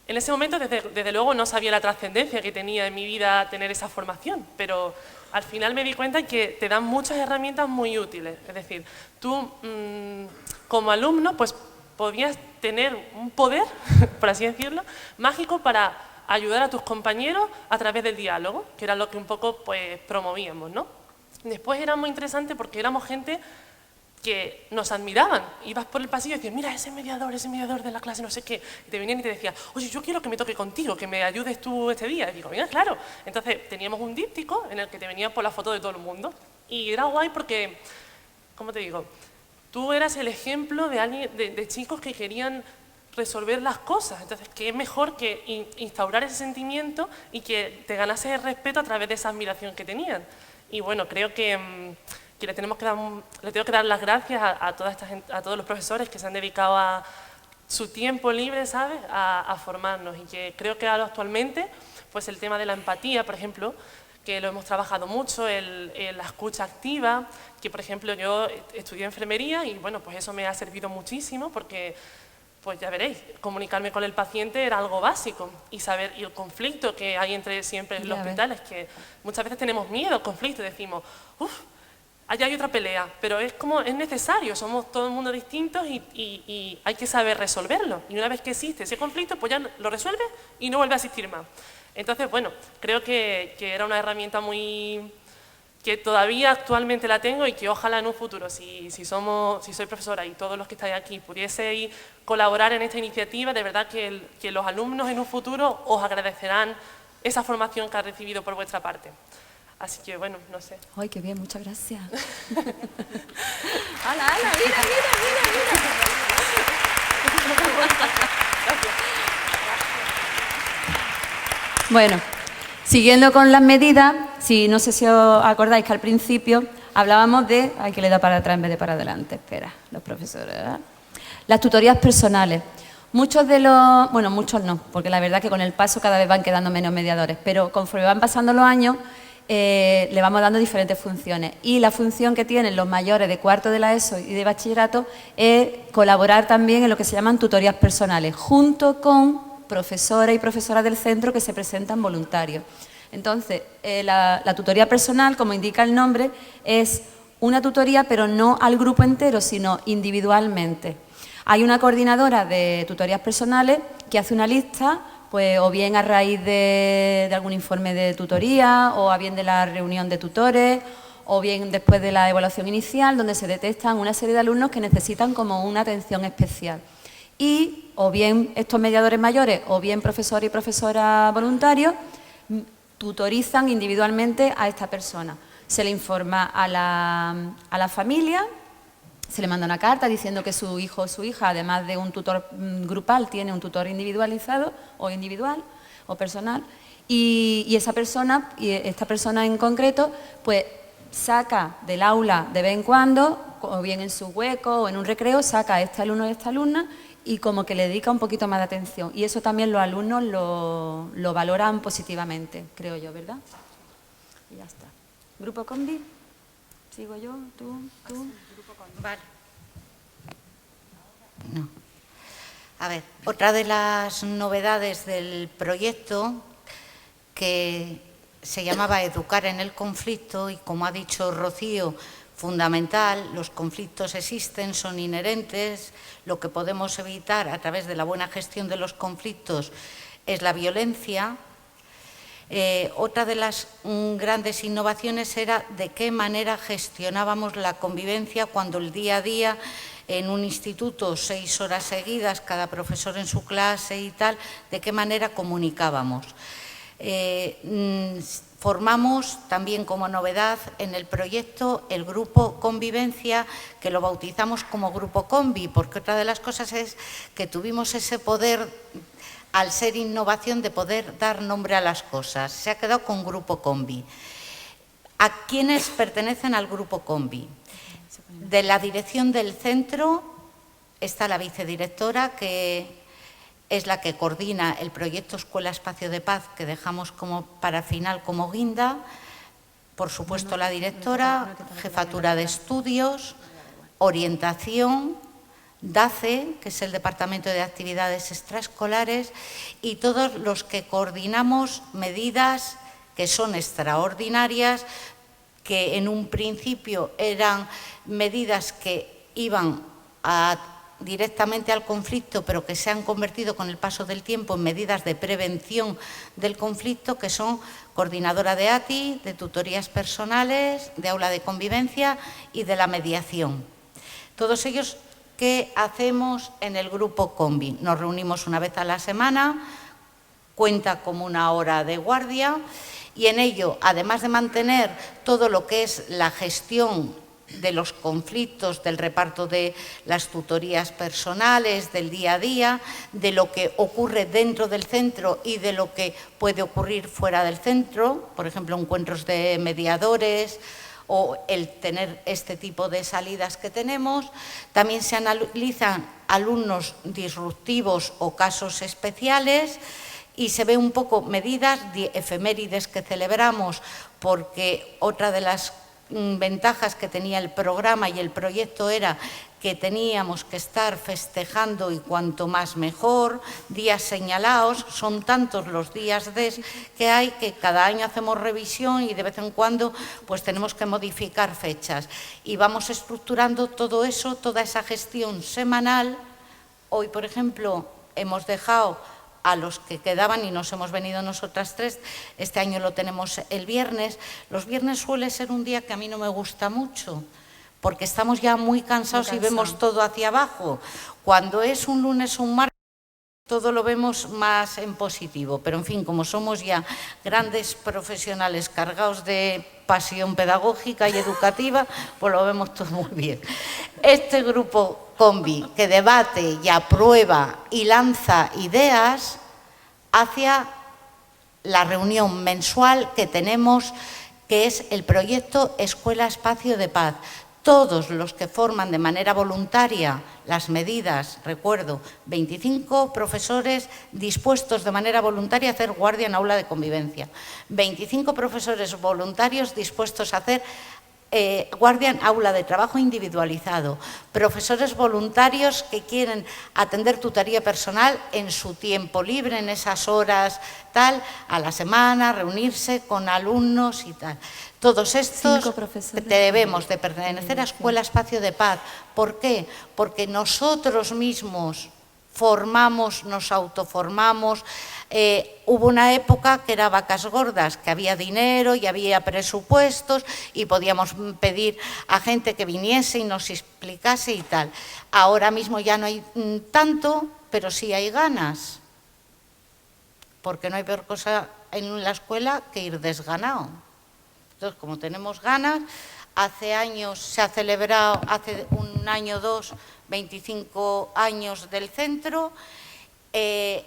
en ese momento, desde luego, no sabía la trascendencia que tenía en mi vida tener esa formación, pero al final me di cuenta que te dan muchas herramientas muy útiles. Es decir, tú como alumno pues podías tener un poder, por así decirlo, mágico para ayudar a tus compañeros a través del diálogo, que era lo que un poco pues, promovíamos, ¿no? Después era muy interesante porque éramos gente que nos admiraban. Ibas por el pasillo y decías, mira, ese mediador de la clase, no sé qué. Y te venían y te decían, oye, yo quiero que me toque contigo, que me ayudes tú este día. Y digo, mira, claro. Entonces teníamos un díptico en el que te venía por la foto de todo el mundo. Y era guay porque, ¿cómo te digo? Tú eras el ejemplo de alguien, de chicos que querían resolver las cosas. Entonces, ¿qué es mejor que instaurar ese sentimiento y que te ganase el respeto a través de esa admiración que tenían? Y bueno, creo que le tengo que dar las gracias a toda esta gente, a todos los profesores que se han dedicado a su tiempo libre, ¿sabes?, a formarnos. Y que creo que actualmente, pues el tema de la empatía, por ejemplo, que lo hemos trabajado mucho, la escucha activa, que por ejemplo yo estudié enfermería y bueno, pues eso me ha servido muchísimo porque, pues ya veréis, comunicarme con el paciente era algo básico y saber, y el conflicto que hay entre siempre en los hospitales, que muchas veces tenemos miedo al conflicto y decimos, uff, allá hay otra pelea, pero es necesario, somos todo el mundo distintos y hay que saber resolverlo. Y una vez que existe ese conflicto, pues ya lo resuelves y no vuelve a existir más. Entonces, bueno, creo que era una herramienta que todavía actualmente la tengo y que ojalá en un futuro, si soy profesora y todos los que estáis aquí pudieseis colaborar en esta iniciativa, de verdad que los alumnos en un futuro os agradecerán esa formación que han recibido por vuestra parte. Así que, bueno, no sé. ¡Ay, qué bien! Muchas gracias. ¡Hala, hala! ¡Mira! Bueno, siguiendo con las medidas, no sé si os acordáis que al principio hablábamos de... Hay que le da para atrás en vez de para adelante. Espera, los profesores, ¿verdad? Las tutorías personales. Muchos no, porque la verdad que con el paso cada vez van quedando menos mediadores, pero conforme van pasando los años... le vamos dando diferentes funciones y la función que tienen los mayores de cuarto de la ESO y de bachillerato es colaborar también en lo que se llaman tutorías personales, junto con profesores y profesoras del centro que se presentan voluntarios. Entonces, la tutoría personal, como indica el nombre, es una tutoría, pero no al grupo entero, sino individualmente. Hay una coordinadora de tutorías personales que hace una lista, pues o bien a raíz de algún informe de tutoría, o a bien de la reunión de tutores, o bien después de la evaluación inicial, donde se detectan una serie de alumnos que necesitan como una atención especial. Y o bien estos mediadores mayores, o bien profesores y profesoras voluntarios, tutorizan individualmente a esta persona. Se le informa a la familia, se le manda una carta diciendo que su hijo o su hija, además de un tutor grupal, tiene un tutor individualizado o individual o personal, y esta persona en concreto, pues saca del aula de vez en cuando, o bien en su hueco o en un recreo, saca a este alumno o a esta alumna y como que le dedica un poquito más de atención. Y eso también los alumnos lo valoran positivamente, creo yo, ¿verdad? Y ya está. ¿Grupo Combi? ¿Sigo yo? ¿Tú? Vale. No. A ver, otra de las novedades del proyecto, que se llamaba Educar en el conflicto, y como ha dicho Rocío, fundamental, los conflictos existen, son inherentes, lo que podemos evitar a través de la buena gestión de los conflictos es la violencia. Otra de las grandes innovaciones era de qué manera gestionábamos la convivencia cuando el día a día en un instituto 6 horas seguidas, cada profesor en su clase y tal, ¿de qué manera comunicábamos? Formamos también como novedad en el proyecto el grupo Convivencia, que lo bautizamos como Grupo Convi, porque otra de las cosas es que tuvimos ese poder, al ser innovación, de poder dar nombre a las cosas. Se ha quedado con Grupo Convi. ¿A quiénes pertenecen al Grupo Convi? De la dirección del centro está la vicedirectora, que es la que coordina el proyecto Escuela Espacio de Paz, que dejamos como para final como guinda. Por supuesto, la directora, jefatura de estudios, orientación, DACE, que es el Departamento de Actividades Extraescolares, y todos los que coordinamos medidas que son extraordinarias, que en un principio eran medidas que iban directamente al conflicto, pero que se han convertido con el paso del tiempo en medidas de prevención del conflicto, que son coordinadora de ATI, de tutorías personales, de aula de convivencia y de la mediación. Todos ellos, ¿qué hacemos en el grupo Convi? Nos reunimos una vez a la semana, cuenta como una hora de guardia, y en ello, además de mantener todo lo que es la gestión de los conflictos, del reparto de las tutorías personales, del día a día, de lo que ocurre dentro del centro y de lo que puede ocurrir fuera del centro, por ejemplo, encuentros de mediadores o el tener este tipo de salidas que tenemos. También se analizan alumnos disruptivos o casos especiales y se ve un poco medidas, efemérides que celebramos, porque otra de las ventajas que tenía el programa y el proyecto era que teníamos que estar festejando, y cuanto más mejor, días señalados. Son tantos los días que hay que cada año hacemos revisión y de vez en cuando pues tenemos que modificar fechas. Y vamos estructurando todo eso, toda esa gestión semanal. Hoy, por ejemplo, hemos dejado a los que quedaban y nos hemos venido nosotras 3, este año lo tenemos el viernes. Los viernes suele ser un día que a mí no me gusta mucho, porque estamos ya muy cansados y vemos todo hacia abajo. Cuando es un lunes o un martes, todo lo vemos más en positivo, pero en fin, como somos ya grandes profesionales cargados de pasión pedagógica y educativa, pues lo vemos todo muy bien. Este grupo Convi, que debate y aprueba y lanza ideas hacia la reunión mensual que tenemos, que es el proyecto Escuela Espacio de Paz. Todos los que forman de manera voluntaria las medidas, recuerdo, 25 profesores dispuestos de manera voluntaria a hacer guardia en aula de convivencia, 25 profesores voluntarios dispuestos a hacer guardia en aula de trabajo individualizado, profesores voluntarios que quieren atender tutoría personal en su tiempo libre, en esas horas tal, a la semana, reunirse con alumnos y tal. Todos estos debemos de pertenecer a Escuela Espacio de Paz. ¿Por qué? Porque nosotros mismos formamos, nos autoformamos. Hubo una época que era vacas gordas, que había dinero y había presupuestos y podíamos pedir a gente que viniese y nos explicase y tal. Ahora mismo ya no hay tanto, pero sí hay ganas, porque no hay peor cosa en la escuela que ir desganado. Entonces, como tenemos ganas, hace años se ha celebrado, hace un año o dos, 25 años del centro.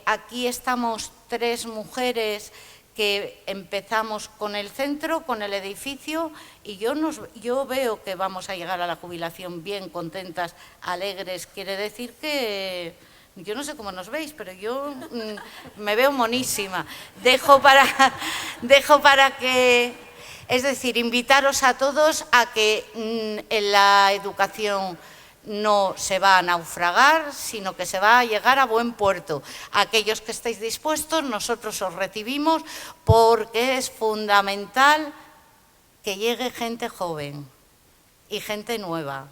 Aquí estamos 3 mujeres que empezamos con el centro, con el edificio, y yo veo que vamos a llegar a la jubilación bien contentas, alegres. Quiere decir que yo no sé cómo nos veis, pero yo me veo monísima. Dejo para que... Es decir, invitaros a todos a que en la educación no se va a naufragar, sino que se va a llegar a buen puerto. Aquellos que estéis dispuestos, nosotros os recibimos, porque es fundamental que llegue gente joven y gente nueva.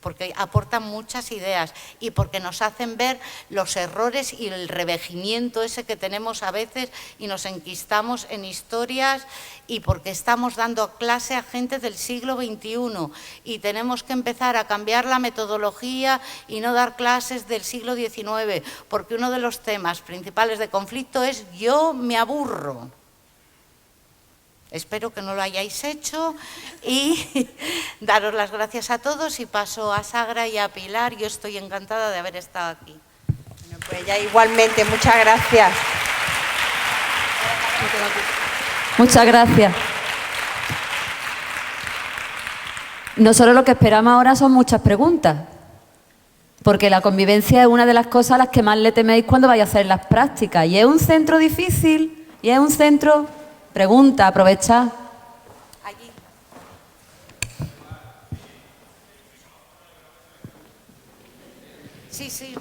porque aportan muchas ideas y porque nos hacen ver los errores y el revejimiento ese que tenemos a veces y nos enquistamos en historias, y porque estamos dando clase a gente del siglo XXI y tenemos que empezar a cambiar la metodología y no dar clases del siglo XIX, porque uno de los temas principales de conflicto es yo me aburro. Espero que no lo hayáis hecho y daros las gracias a todos y paso a Sagra y a Pilar. Yo estoy encantada de haber estado aquí. Bueno, pues ya igualmente, muchas gracias. Muchas gracias. Nosotros lo que esperamos ahora son muchas preguntas, porque la convivencia es una de las cosas a las que más le teméis cuando vais a hacer las prácticas. Y es un centro difícil, y es un centro... Pregunta, aprovecha. Allí. Sí, sí.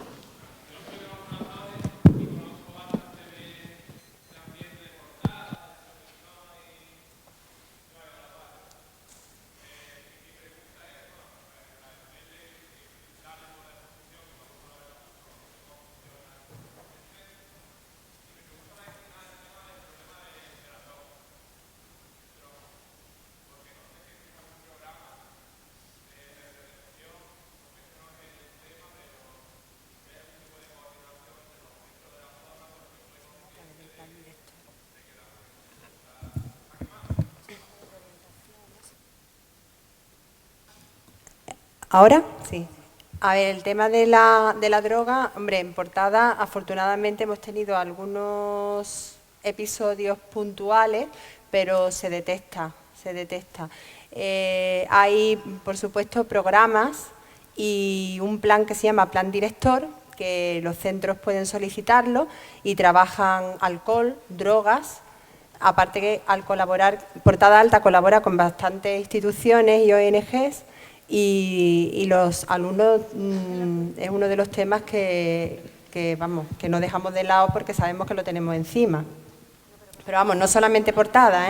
¿Ahora? Sí. A ver, el tema de la droga, hombre, en Portada afortunadamente hemos tenido algunos episodios puntuales, pero se detecta, se detecta. Hay, por supuesto, programas y un plan que se llama Plan Director, que los centros pueden solicitarlo y trabajan alcohol, drogas. Aparte que al colaborar, Portada Alta colabora con bastantes instituciones y ONGs, y los alumnos es uno de los temas que no dejamos de lado porque sabemos que lo tenemos encima. Pero vamos, no solamente Portada,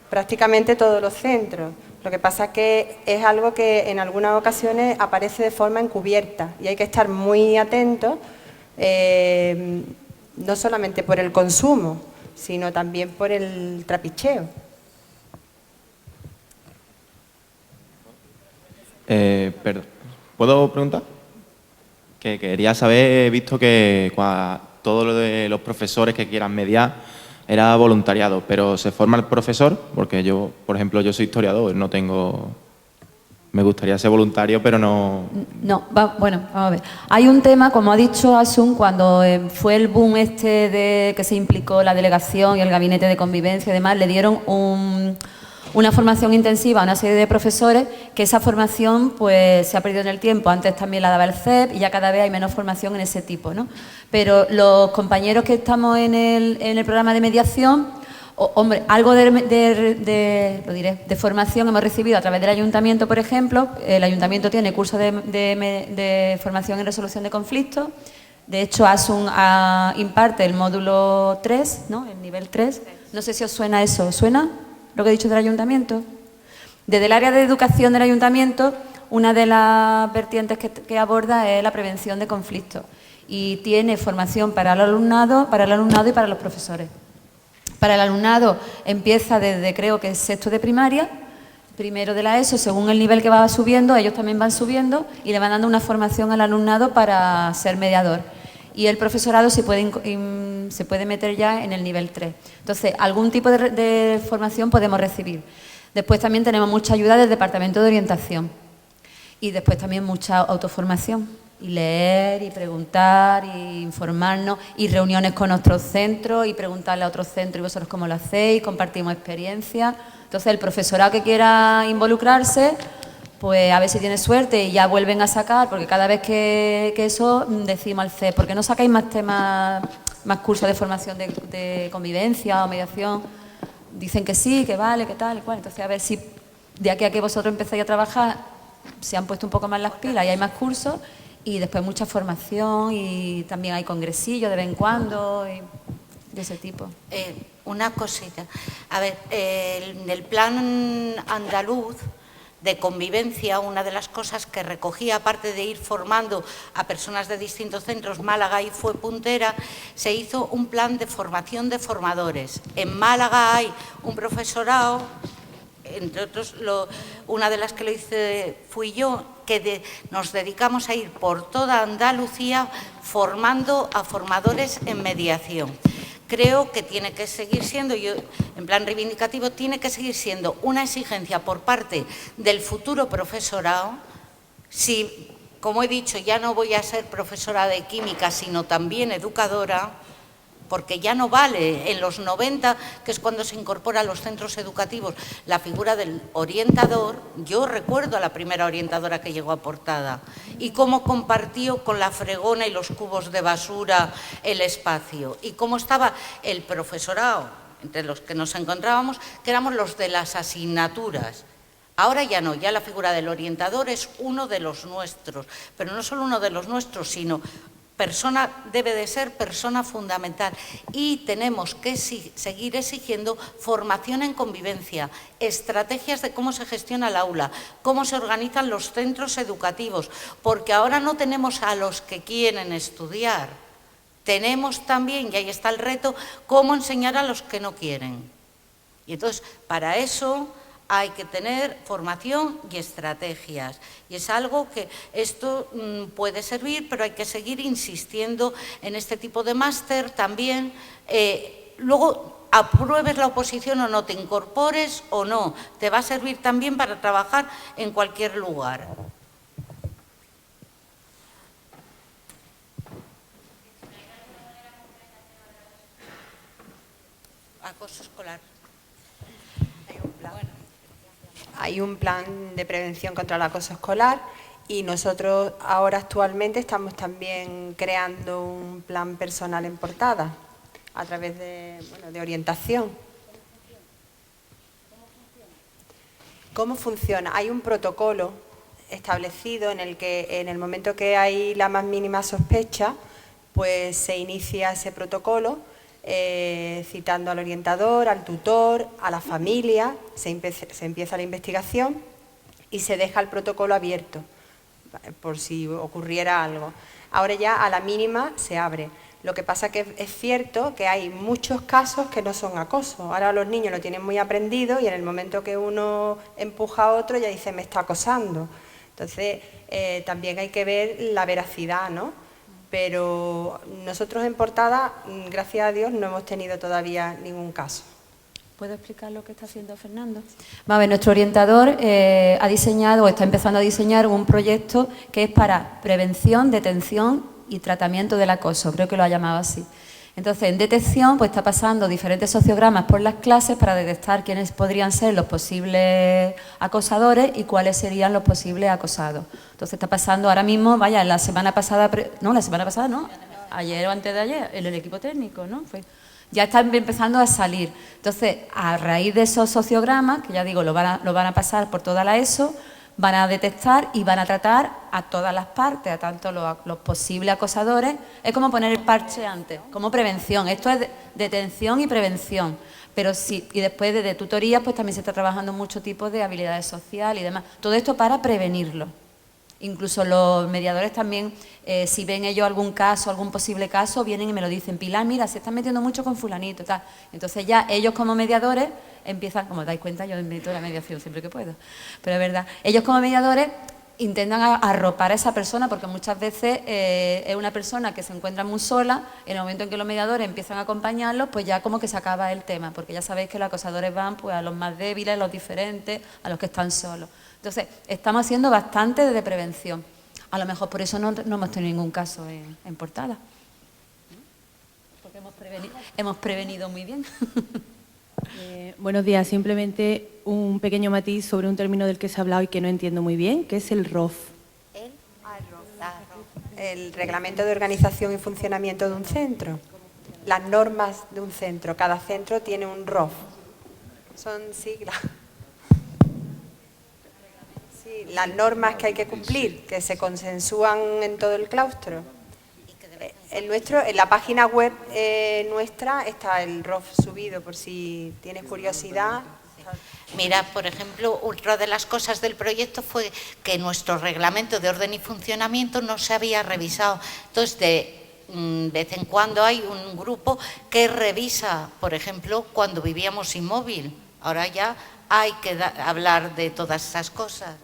prácticamente todos los centros. Lo que pasa es que es algo que en algunas ocasiones aparece de forma encubierta y hay que estar muy atentos, no solamente por el consumo, sino también por el trapicheo. Perdón, ¿puedo preguntar? Que quería saber, he visto que todo lo de los profesores que quieran mediar era voluntariado, pero ¿se forma el profesor? Porque yo, por ejemplo, yo soy historiador, no tengo... Me gustaría ser voluntario, pero no... Bueno, vamos a ver. Hay un tema, como ha dicho Asun, cuando fue el boom de que se implicó la delegación y el gabinete de convivencia y demás, le dieron una formación intensiva a una serie de profesores, que esa formación pues se ha perdido en el tiempo. Antes también la daba el CEP y ya cada vez hay menos formación en ese tipo, ¿no? Pero los compañeros que estamos en el programa de mediación, hombre, algo de formación hemos recibido a través del ayuntamiento, por ejemplo. El ayuntamiento tiene cursos de formación en resolución de conflictos. De hecho, Asun imparte el módulo 3, ¿no? El nivel 3. No sé si os suena eso. ¿Os suena lo que he dicho del ayuntamiento? Desde el área de educación del ayuntamiento, una de las vertientes que aborda es la prevención de conflictos y tiene formación para el alumnado y para los profesores. Para el alumnado empieza desde, creo que sexto de primaria, primero de la ESO, según el nivel que va subiendo, ellos también van subiendo y le van dando una formación al alumnado para ser mediador. Y el profesorado se puede meter ya en el nivel 3. Entonces, algún tipo de formación podemos recibir. Después también tenemos mucha ayuda del Departamento de Orientación. Y después también mucha autoformación. Y leer, y preguntar, y informarnos, y reuniones con otros centros, y preguntarle a otros centros, y vosotros cómo lo hacéis, compartimos experiencias. Entonces, el profesorado que quiera involucrarse, pues a ver si tiene suerte y ya vuelven a sacar, porque cada vez que eso decimos al CEP, ¿por qué no sacáis más temas, más cursos de formación de convivencia o mediación? Dicen que sí, que vale, que tal y cual. Entonces, a ver si de aquí a que vosotros empecéis a trabajar se han puesto un poco más las pilas y hay más cursos, y después mucha formación, y también hay congresillos de vez en cuando y de ese tipo. Una cosita. A ver, en el plan andaluz de convivencia, una de las cosas que recogía, aparte de ir formando a personas de distintos centros, Málaga ahí fue puntera, se hizo un plan de formación de formadores. En Málaga hay un profesorado, entre otros, una de las que lo hice fui yo, que nos dedicamos a ir por toda Andalucía formando a formadores en mediación. Creo que tiene que seguir siendo, yo en plan reivindicativo, tiene que seguir siendo una exigencia por parte del futuro profesorado. Si, como he dicho, ya no voy a ser profesora de química, sino también educadora, porque ya no vale en los 90, que es cuando se incorpora a los centros educativos, la figura del orientador. Yo recuerdo a la primera orientadora que llegó a Portada y cómo compartió con la fregona y los cubos de basura el espacio, y cómo estaba el profesorado, entre los que nos encontrábamos, que éramos los de las asignaturas. Ahora ya no, ya la figura del orientador es uno de los nuestros, pero no solo uno de los nuestros, sino debe de ser persona fundamental, y tenemos que seguir exigiendo formación en convivencia, estrategias de cómo se gestiona el aula, cómo se organizan los centros educativos, porque ahora no tenemos a los que quieren estudiar, tenemos también, y ahí está el reto, cómo enseñar a los que no quieren. Y entonces, para eso hay que tener formación y estrategias. Y es algo que esto puede servir, pero hay que seguir insistiendo en este tipo de máster también. Luego, apruebes la oposición o no, te incorpores o no, te va a servir también para trabajar en cualquier lugar. Acoso escolar. Hay un plan de prevención contra el acoso escolar y nosotros ahora actualmente estamos también creando un plan personal en Portada a través de orientación. ¿Cómo funciona? Hay un protocolo establecido en el que en el momento que hay la más mínima sospecha, pues se inicia ese protocolo citando al orientador, al tutor, a la familia, se empieza la investigación y se deja el protocolo abierto por si ocurriera algo. Ahora ya a la mínima se abre. Lo que pasa que es cierto que hay muchos casos que no son acoso. Ahora los niños lo tienen muy aprendido y en el momento que uno empuja a otro ya dice me está acosando. Entonces también hay que ver la veracidad, ¿no? Pero nosotros en Portada, gracias a Dios, no hemos tenido todavía ningún caso. ¿Puedo explicar lo que está haciendo Fernando? Vamos a ver, nuestro orientador ha diseñado o está empezando a diseñar un proyecto que es para prevención, detención y tratamiento del acoso, creo que lo ha llamado así. Entonces, en detección, pues está pasando diferentes sociogramas por las clases para detectar quiénes podrían ser los posibles acosadores y cuáles serían los posibles acosados. Entonces, está pasando ahora mismo, vaya, la semana pasada no, ayer o antes de ayer, en el equipo técnico, ¿no? Ya están empezando a salir. Entonces, a raíz de esos sociogramas, que ya digo, lo van a pasar por toda la ESO, van a detectar y van a tratar a todas las partes, a tanto los posibles acosadores. Es como poner el parche antes, como prevención. Esto es detención y prevención. Pero sí, y después de tutorías, pues también se está trabajando mucho tipo de habilidades sociales y demás. Todo esto para prevenirlo. Incluso los mediadores también, si ven ellos algún caso, algún posible caso, vienen y me lo dicen, Pilar, mira, se están metiendo mucho con fulanito, tal. Entonces ya ellos como mediadores empiezan, como dais cuenta, yo meto la mediación siempre que puedo, pero es verdad, ellos como mediadores intentan arropar a esa persona porque muchas veces es una persona que se encuentra muy sola, en el momento en que los mediadores empiezan a acompañarlos, pues ya como que se acaba el tema, porque ya sabéis que los acosadores van pues a los más débiles, a los diferentes, a los que están solos. Entonces, estamos haciendo bastante de prevención. A lo mejor por eso no hemos tenido ningún caso en Portada. Porque hemos prevenido muy bien. Buenos días. Simplemente un pequeño matiz sobre un término del que se ha hablado y que no entiendo muy bien, que es el ROF. El Reglamento de Organización y Funcionamiento de un Centro. Las normas de un centro. Cada centro tiene un ROF. Son siglas. Las normas que hay que cumplir, que se consensúan en todo el claustro. En la página web nuestra está el ROF subido, por si tienes curiosidad. Mira, por ejemplo, otra de las cosas del proyecto fue que nuestro reglamento de orden y funcionamiento no se había revisado. Entonces, de vez en cuando hay un grupo que revisa, por ejemplo, cuando vivíamos sin móvil. Ahora ya hay que hablar de todas esas cosas.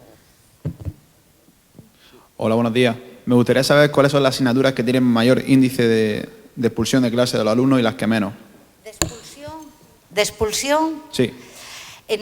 Hola, buenos días. Me gustaría saber cuáles son las asignaturas que tienen mayor índice de expulsión de clase de los alumnos y las que menos. ¿De expulsión? ¿De expulsión? Sí.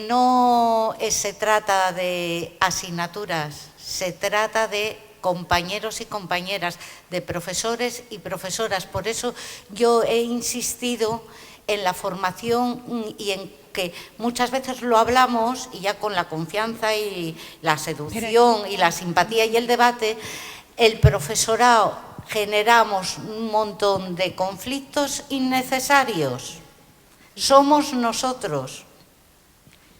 No se trata de asignaturas, se trata de compañeros y compañeras, de profesores y profesoras. Por eso yo he insistido en la formación y en que muchas veces lo hablamos y ya con la confianza y la seducción y la simpatía y el debate, el profesorado generamos un montón de conflictos innecesarios. Somos nosotros.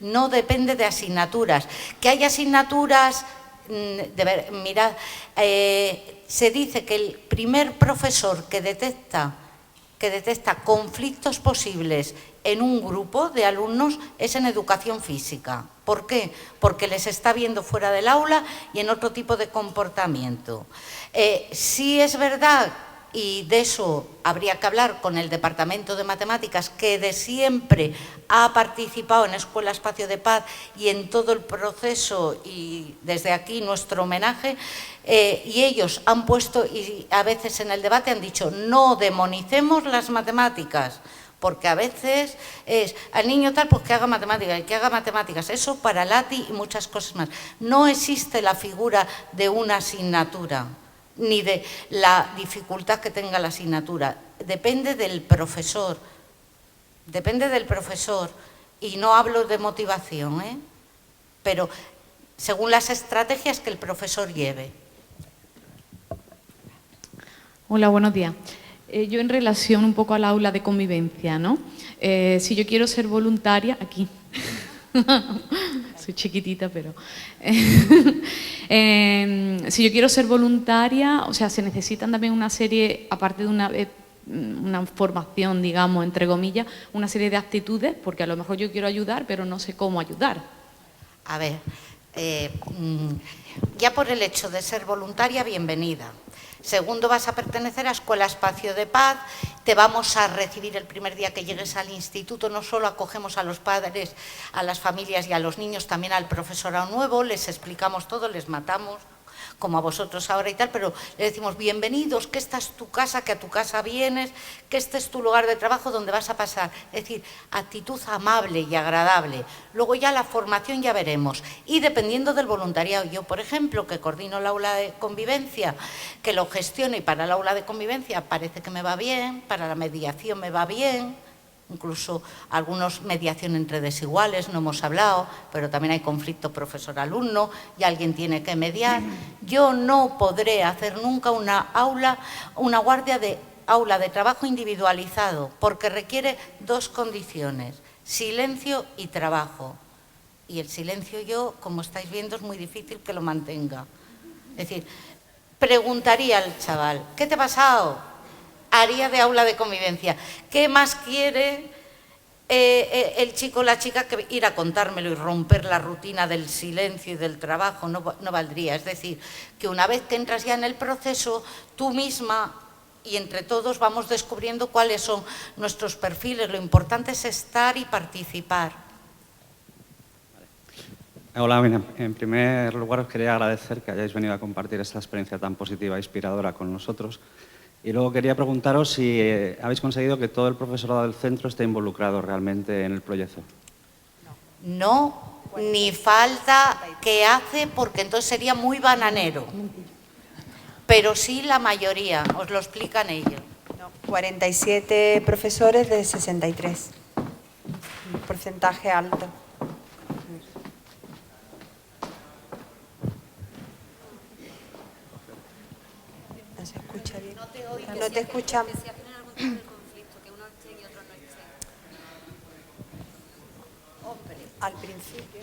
No depende de asignaturas. Que hay asignaturas, mirad, se dice que el primer profesor que detecta conflictos posibles en un grupo de alumnos es en educación física. ¿Por qué? Porque les está viendo fuera del aula y en otro tipo de comportamiento. Sí es verdad, y de eso habría que hablar con el Departamento de Matemáticas, que de siempre ha participado en Escuela Espacio de Paz y en todo el proceso, y desde aquí nuestro homenaje, y ellos han puesto, y a veces en el debate han dicho, no demonicemos las matemáticas, porque a veces es al niño tal, pues que haga matemáticas, eso para Lati y muchas cosas más. No existe la figura de una asignatura, ni de la dificultad que tenga la asignatura. Depende del profesor, y no hablo de motivación, pero según las estrategias que el profesor lleve. Hola, buenos días. Yo en relación un poco al aula de convivencia, ¿no? Si yo quiero ser voluntaria, aquí, soy chiquitita, pero... si yo quiero ser voluntaria, o sea, se necesitan también una serie, aparte de una formación, digamos, entre comillas, una serie de actitudes, porque a lo mejor yo quiero ayudar, pero no sé cómo ayudar. A ver, ya por el hecho de ser voluntaria, bienvenida. Segundo, vas a pertenecer a Escuela Espacio de Paz, te vamos a recibir el primer día que llegues al instituto, no solo acogemos a los padres, a las familias y a los niños, también al profesorado nuevo, les explicamos todo, les matamos, como a vosotros ahora y tal, pero le decimos bienvenidos, que esta es tu casa, que a tu casa vienes, que este es tu lugar de trabajo donde vas a pasar. Es decir, actitud amable y agradable. Luego ya la formación ya veremos. Y dependiendo del voluntariado, yo por ejemplo, que coordino el aula de convivencia, que lo gestiono y para el aula de convivencia parece que me va bien, para la mediación me va bien, incluso algunos mediación entre desiguales, no hemos hablado, pero también hay conflicto profesor-alumno y alguien tiene que mediar. Yo no podré hacer nunca una guardia de aula de trabajo individualizado, porque requiere dos condiciones, silencio y trabajo. Y el silencio yo, como estáis viendo, es muy difícil que lo mantenga. Es decir, preguntaría al chaval, ¿qué te ha pasado? Haría de aula de convivencia. ¿Qué más quiere el chico o la chica que ir a contármelo y romper la rutina del silencio y del trabajo? No valdría. Es decir, que una vez que entras ya en el proceso, tú misma y entre todos vamos descubriendo cuáles son nuestros perfiles. Lo importante es estar y participar. Hola, en primer lugar os quería agradecer que hayáis venido a compartir esta experiencia tan positiva e inspiradora con nosotros. Y luego quería preguntaros si habéis conseguido que todo el profesorado del centro esté involucrado realmente en el proyecto. No, ni falta que hace, porque entonces sería muy bananero. Pero sí la mayoría, os lo explican ellos. 47 profesores de 63. Un porcentaje alto. No se escucha bien. No te escuchamos. Al principio.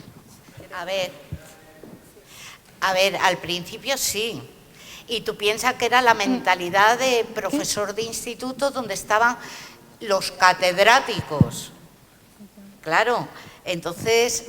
A ver, al principio sí. Y tú piensas que era la mentalidad de profesor de instituto donde estaban los catedráticos. Claro, Entonces,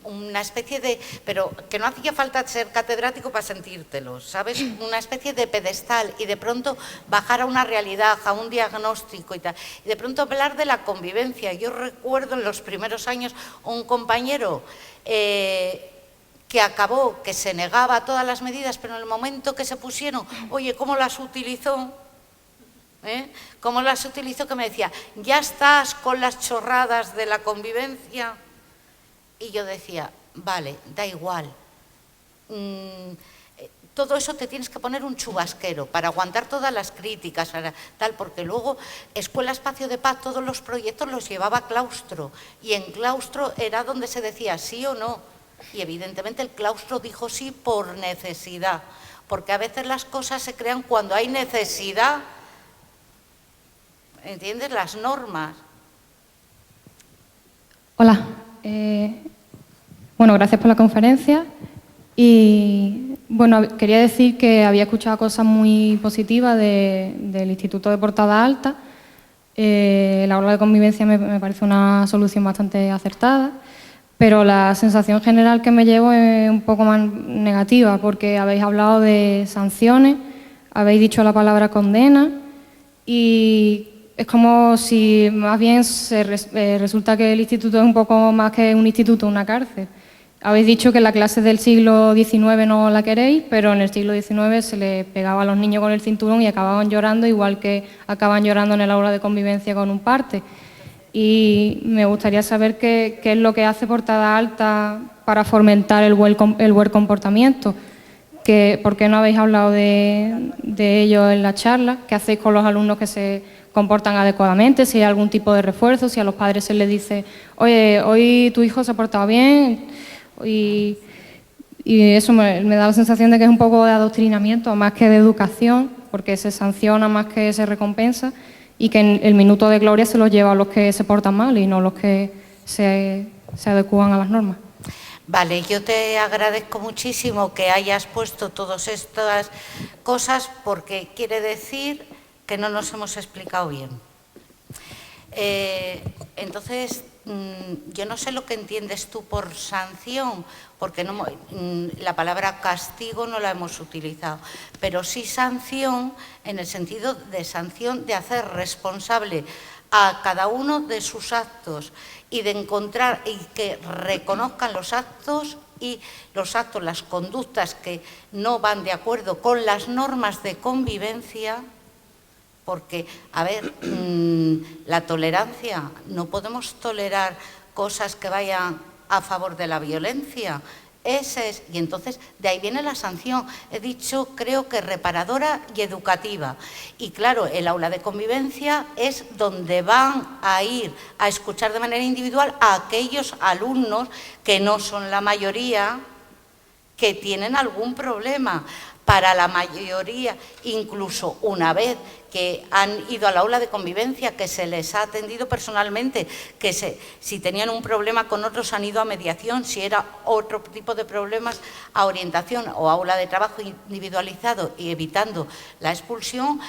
una especie de... Pero que no hacía falta ser catedrático para sentírtelo, ¿sabes? Una especie de pedestal y de pronto bajar a una realidad, a un diagnóstico y tal. Y de pronto hablar de la convivencia. Yo recuerdo en los primeros años un compañero que acabó, que se negaba a todas las medidas, pero en el momento que se pusieron, oye, ¿cómo las utilizó? ¿Cómo las utilizó? Que me decía, ya estás con las chorradas de la convivencia. Y yo decía, vale, da igual. Todo eso te tienes que poner un chubasquero para aguantar todas las críticas, tal, porque luego Escuela Espacio de Paz, todos los proyectos los llevaba Claustro, y en Claustro era donde se decía sí o no. Y evidentemente el claustro dijo sí por necesidad, porque a veces las cosas se crean cuando hay necesidad, ¿entiendes? Las normas. Hola, bueno, gracias por la conferencia y bueno, quería decir que había escuchado cosas muy positivas del Instituto de Portada Alta. La aula de convivencia me parece una solución bastante acertada. Pero la sensación general que me llevo es un poco más negativa, porque habéis hablado de sanciones, habéis dicho la palabra condena y es como si más bien resulta que el instituto es un poco más que un instituto, una cárcel. Habéis dicho que la clase del siglo XIX no la queréis, pero en el siglo XIX se les pegaba a los niños con el cinturón y acababan llorando, igual que acaban llorando en el aula de convivencia con un parte. Y me gustaría saber qué es lo que hace Portada Alta para fomentar el buen comportamiento. ¿Por qué no habéis hablado de ello en la charla? ¿Qué hacéis con los alumnos que se comportan adecuadamente? Si hay algún tipo de refuerzo, si a los padres se les dice, oye, hoy tu hijo se ha portado bien. Y eso me da la sensación de que es un poco de adoctrinamiento más que de educación, porque se sanciona más que se recompensa. Y que el minuto de gloria se los lleva a los que se portan mal y no los que se adecúan a las normas. Vale, yo te agradezco muchísimo que hayas puesto todas estas cosas porque quiere decir que no nos hemos explicado bien. Entonces, yo no sé lo que entiendes tú por sanción, porque la palabra castigo no la hemos utilizado, pero sí sanción en el sentido de sanción de hacer responsable a cada uno de sus actos y de encontrar y que reconozcan los actos, las conductas que no van de acuerdo con las normas de convivencia. Porque, a ver, la tolerancia, no podemos tolerar cosas que vayan a favor de la violencia. Y entonces de ahí viene la sanción. He dicho, creo que reparadora y educativa. Y claro, el aula de convivencia es donde van a ir a escuchar de manera individual a aquellos alumnos que no son la mayoría, que tienen algún problema. Para la mayoría, incluso una vez que han ido al aula de convivencia, que se les ha atendido personalmente, que si tenían un problema con otros han ido a mediación, si era otro tipo de problemas, a orientación o aula de trabajo individualizado y evitando la expulsión,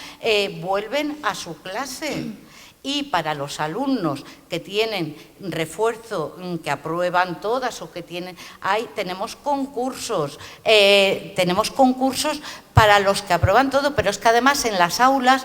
vuelven a su clase. Y para los alumnos que tienen refuerzo, que aprueban todas o que tenemos concursos para los que aprueban todo, pero es que además en las aulas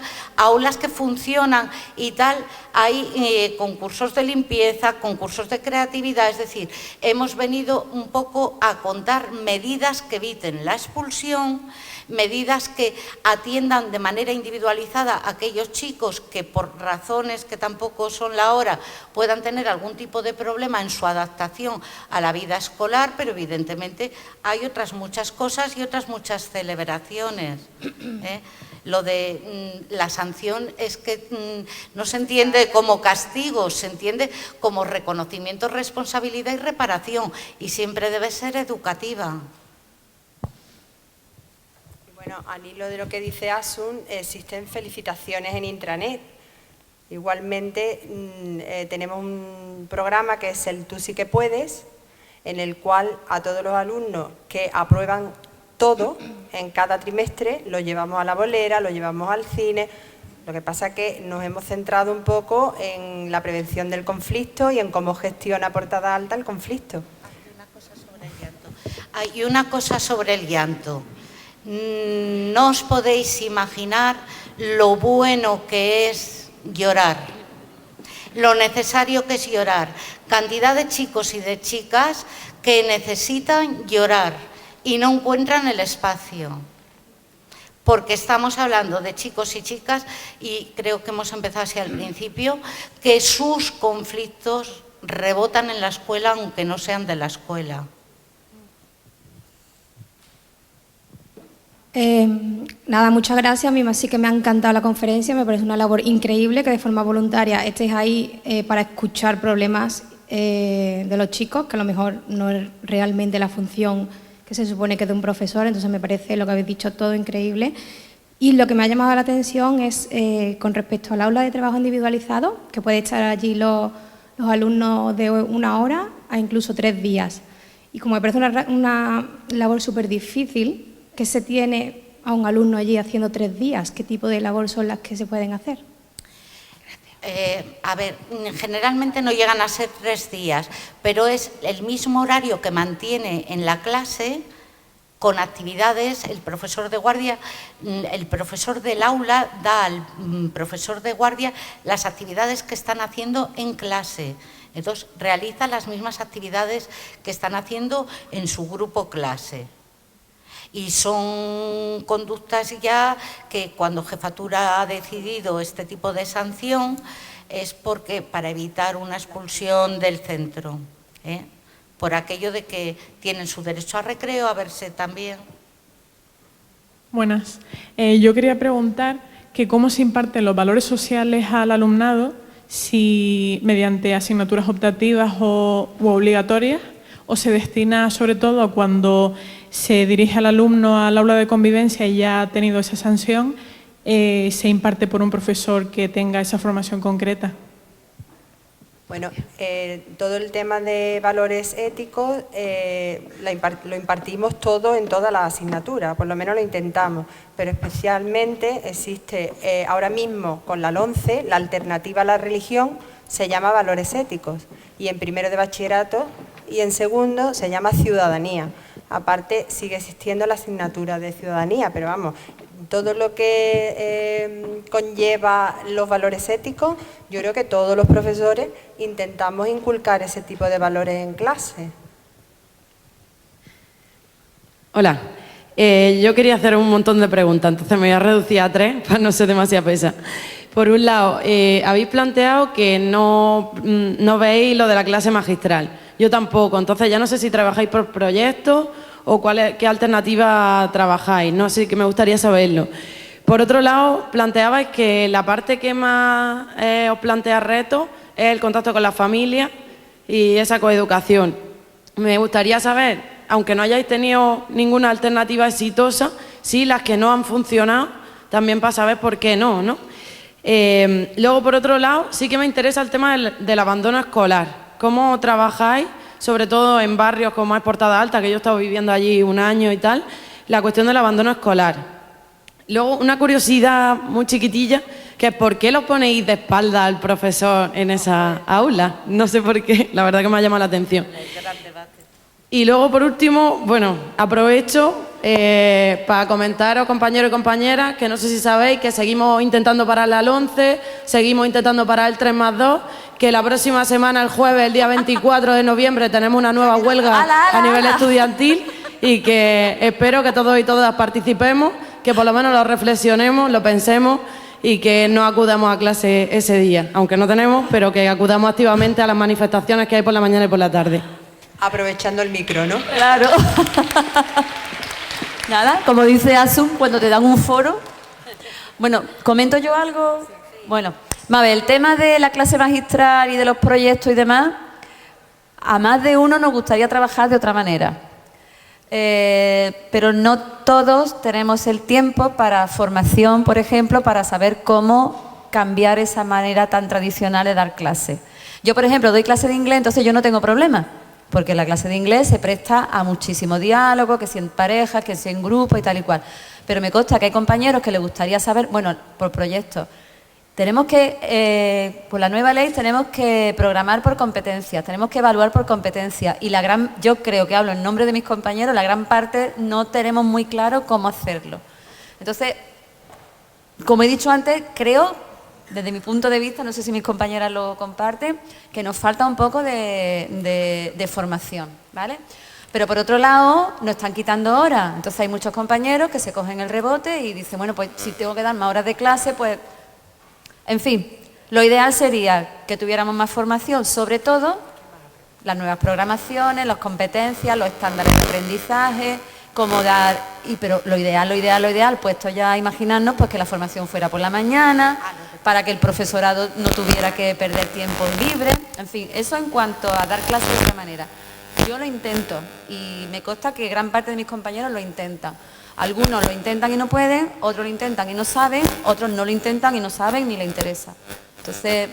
que funcionan y tal, hay concursos de limpieza, concursos de creatividad, es decir, hemos venido un poco a contar medidas que eviten la expulsión, medidas que atiendan de manera individualizada a aquellos chicos que por razones que tampoco son la hora puedan tener algún tipo de problema en su adaptación a la vida escolar, pero evidentemente hay otras muchas cosas y otras muchas celebraciones. Lo de la sanción es que no se entiende como castigo, se entiende como reconocimiento, responsabilidad y reparación, y siempre debe ser educativa. Bueno, al hilo de lo que dice Asun, existen felicitaciones en intranet. Igualmente, tenemos un programa que es el Tú sí que puedes, en el cual a todos los alumnos que aprueban todo en cada trimestre, lo llevamos a la bolera, lo llevamos al cine, Lo que pasa es que nos hemos centrado un poco en la prevención del conflicto y en cómo gestiona Portada Alta el conflicto. Hay una cosa sobre el llanto. No os podéis imaginar lo bueno que es llorar, lo necesario que es llorar. Cantidad de chicos y de chicas que necesitan llorar y no encuentran el espacio. Porque estamos hablando de chicos y chicas, y creo que hemos empezado así al principio, que sus conflictos rebotan en la escuela aunque no sean de la escuela. Nada, muchas gracias. A mí sí que me ha encantado la conferencia, me parece una labor increíble que de forma voluntaria estéis ahí para escuchar problemas de los chicos, que a lo mejor no es realmente la función que se supone que es de un profesor, entonces me parece lo que habéis dicho todo increíble. Y lo que me ha llamado la atención es con respecto al aula de trabajo individualizado, que puede estar allí los alumnos de 1 hora a incluso 3 días. Y como me parece una labor súper difícil, ¿qué se tiene a un alumno allí haciendo 3 días? ¿Qué tipo de labor son las que se pueden hacer? A ver, generalmente no llegan a ser 3 días, pero es el mismo horario que mantiene en la clase con actividades. El profesor de guardia, el profesor del aula da al profesor de guardia las actividades que están haciendo en clase. Entonces, realiza las mismas actividades que están haciendo en su grupo clase. Y son conductas ya que cuando Jefatura ha decidido este tipo de sanción es porque para evitar una expulsión del centro, por aquello de que tienen su derecho a recreo, a verse también. Buenas. Yo quería preguntar que cómo se imparten los valores sociales al alumnado, si mediante asignaturas optativas u obligatorias, o se destina sobre todo a cuando se dirige al alumno al aula de convivencia y ya ha tenido esa sanción, se imparte por un profesor que tenga esa formación concreta. Bueno, todo el tema de valores éticos lo impartimos todo en todas las asignaturas, por lo menos lo intentamos, pero especialmente existe ahora mismo con la LOMCE, la alternativa a la religión se llama valores éticos, y en primero de bachillerato y en segundo se llama ciudadanía. Aparte sigue existiendo la asignatura de ciudadanía, pero vamos, todo lo que conlleva los valores éticos, yo creo que todos los profesores intentamos inculcar ese tipo de valores en clase. Hola, yo quería hacer un montón de preguntas, entonces me voy a reducir a 3 para no ser demasiado pesa. Por un lado, habéis planteado que no veis lo de la clase magistral. Yo tampoco, entonces ya no sé si trabajáis por proyectos o qué alternativa trabajáis, no sé, que me gustaría saberlo. Por otro lado, planteabais que la parte que más os plantea retos es el contacto con la familia y esa coeducación. Me gustaría saber, aunque no hayáis tenido ninguna alternativa exitosa, si las que no han funcionado, también para saber por qué no, ¿no? Luego, por otro lado, sí que me interesa el tema del abandono escolar. ¿Cómo trabajáis, sobre todo en barrios como es Portada Alta, que yo he estado viviendo allí 1 año y tal, la cuestión del abandono escolar? Luego, una curiosidad muy chiquitilla, que es ¿por qué lo ponéis de espalda al profesor en esa aula? No sé por qué, la verdad que me ha llamado la atención. Y luego, por último, bueno, aprovecho para comentaros, compañeros y compañeras, que no sé si sabéis que seguimos intentando parar la LOMCE, seguimos intentando parar el 3+2, que la próxima semana, el jueves, el día 24 de noviembre, tenemos una nueva huelga a nivel estudiantil y que espero que todos y todas participemos, que por lo menos lo reflexionemos, lo pensemos y que no acudamos a clase ese día, aunque no tenemos, pero que acudamos activamente a las manifestaciones que hay por la mañana y por la tarde. Aprovechando el micro, ¿no? Claro. Nada, como dice Asun, cuando te dan un foro. Bueno, ¿comento yo algo? Bueno, Mabel, el tema de la clase magistral y de los proyectos y demás, a más de uno nos gustaría trabajar de otra manera. Pero no todos tenemos el tiempo para formación, por ejemplo, para saber cómo cambiar esa manera tan tradicional de dar clase. Yo, por ejemplo, doy clase de inglés, entonces yo no tengo problema, porque la clase de inglés se presta a muchísimo diálogo, que si en parejas, que si en grupo y tal y cual. Pero me consta que hay compañeros que les gustaría saber, bueno, por proyectos, Tenemos que, por la nueva ley, tenemos que programar por competencias, tenemos que evaluar por competencias y yo creo que hablo en nombre de mis compañeros, la gran parte no tenemos muy claro cómo hacerlo. Entonces, como he dicho antes, creo, desde mi punto de vista, no sé si mis compañeras lo comparten, que nos falta un poco de formación, ¿vale? Pero por otro lado, nos están quitando horas. Entonces hay muchos compañeros que se cogen el rebote y dicen, bueno, pues si tengo que dar más horas de clase, pues... En fin, lo ideal sería que tuviéramos más formación, sobre todo las nuevas programaciones, las competencias, los estándares de aprendizaje, cómo dar... Pero lo ideal, puesto ya a imaginarnos pues que la formación fuera por la mañana, para que el profesorado no tuviera que perder tiempo libre. En fin, eso en cuanto a dar clases de otra manera. Yo lo intento y me consta que gran parte de mis compañeros lo intentan. Algunos lo intentan y no pueden, otros lo intentan y no saben, otros no lo intentan y no saben ni les interesa. Entonces,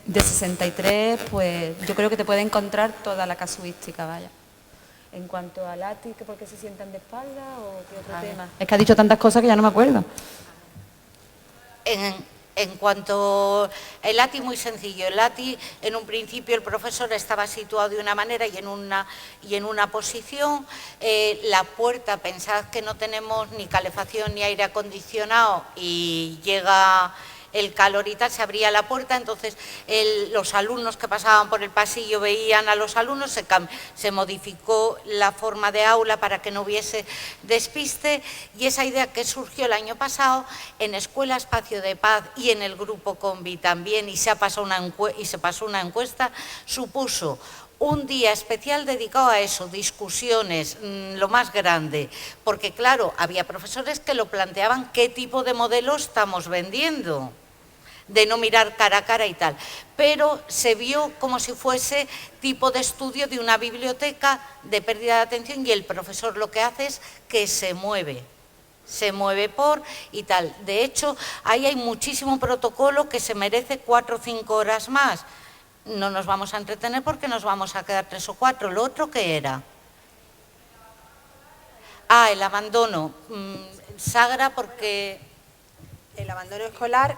de 63, pues yo creo que te puede encontrar toda la casuística, vaya. En cuanto a Lati, ¿por qué se sientan de espalda o qué otro tema? Es que ha dicho tantas cosas que ya no me acuerdo. En cuanto el Lati, muy sencillo. El Lati, en un principio el profesor estaba situado de una manera y en una posición. La puerta, pensad que no tenemos ni calefacción ni aire acondicionado y llega el calor y tal, se abría la puerta, entonces los alumnos que pasaban por el pasillo veían a los alumnos, se modificó la forma de aula para que no hubiese despiste y esa idea que surgió el año pasado en Escuela Espacio de Paz y en el Grupo Combi también y se pasó una encuesta, supuso un día especial dedicado a eso, discusiones, lo más grande, porque claro, había profesores que lo planteaban qué tipo de modelo estamos vendiendo, de no mirar cara a cara y tal, pero se vio como si fuese tipo de estudio de una biblioteca de pérdida de atención y el profesor lo que hace es que se mueve por y tal. De hecho, ahí hay muchísimo protocolo que se merece 4 o 5 horas más. No nos vamos a entretener porque nos vamos a quedar 3 o 4. ¿Lo otro qué era? El abandono. Sagra, porque... El abandono escolar,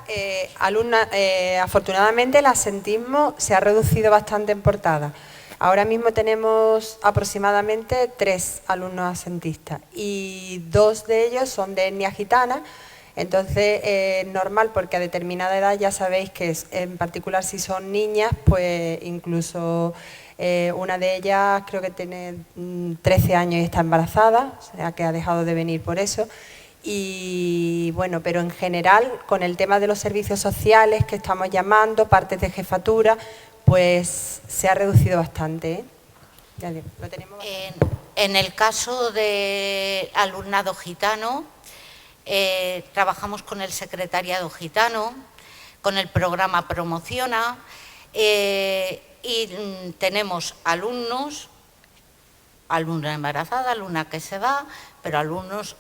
afortunadamente el absentismo se ha reducido bastante en Portada. Ahora mismo tenemos aproximadamente 3 alumnos absentistas y 2 de ellos son de etnia gitana. Entonces, normal, porque a determinada edad ya sabéis que en particular si son niñas, pues incluso una de ellas creo que tiene 13 años y está embarazada, o sea que ha dejado de venir por eso. Y bueno, pero en general, con el tema de los servicios sociales que estamos llamando, partes de jefatura, pues se ha reducido bastante, ¿eh? Ya lo tenemos. En el caso de alumnado gitano, trabajamos con el secretariado gitano, con el programa Promociona y tenemos alumnos, alumna embarazada, alumna que se va, pero alumnos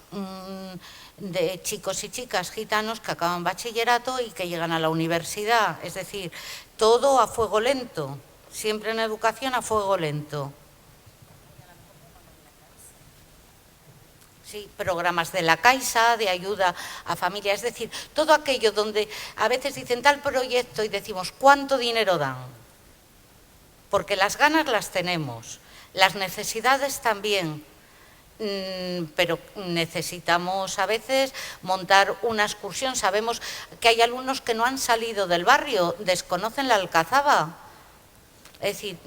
de chicos y chicas gitanos que acaban bachillerato y que llegan a la universidad. Es decir, todo a fuego lento, siempre en educación a fuego lento. Sí, programas de la Caixa, de ayuda a familias, es decir, todo aquello donde a veces dicen tal proyecto y decimos ¿cuánto dinero dan? Porque las ganas las tenemos, las necesidades también, pero necesitamos a veces montar una excursión. Sabemos que hay alumnos que no han salido del barrio, desconocen la Alcazaba. Es decir,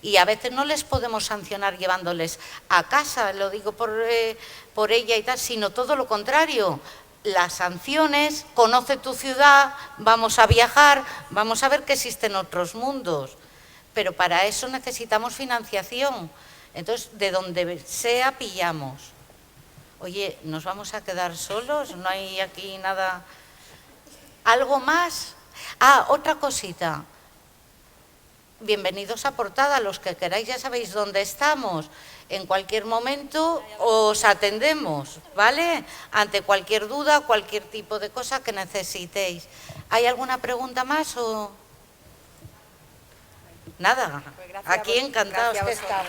y a veces no les podemos sancionar llevándoles a casa, lo digo por ella y tal, sino todo lo contrario. Las sanciones, conoce tu ciudad, vamos a viajar, vamos a ver que existen otros mundos. Pero para eso necesitamos financiación. Entonces, de donde sea, pillamos. Oye, ¿nos vamos a quedar solos? ¿No hay aquí nada? ¿Algo más? Otra cosita. Bienvenidos a Portada, los que queráis ya sabéis dónde estamos. En cualquier momento os atendemos, ¿vale? Ante cualquier duda, cualquier tipo de cosa que necesitéis. ¿Hay alguna pregunta más o...? Nada, aquí encantados que estamos.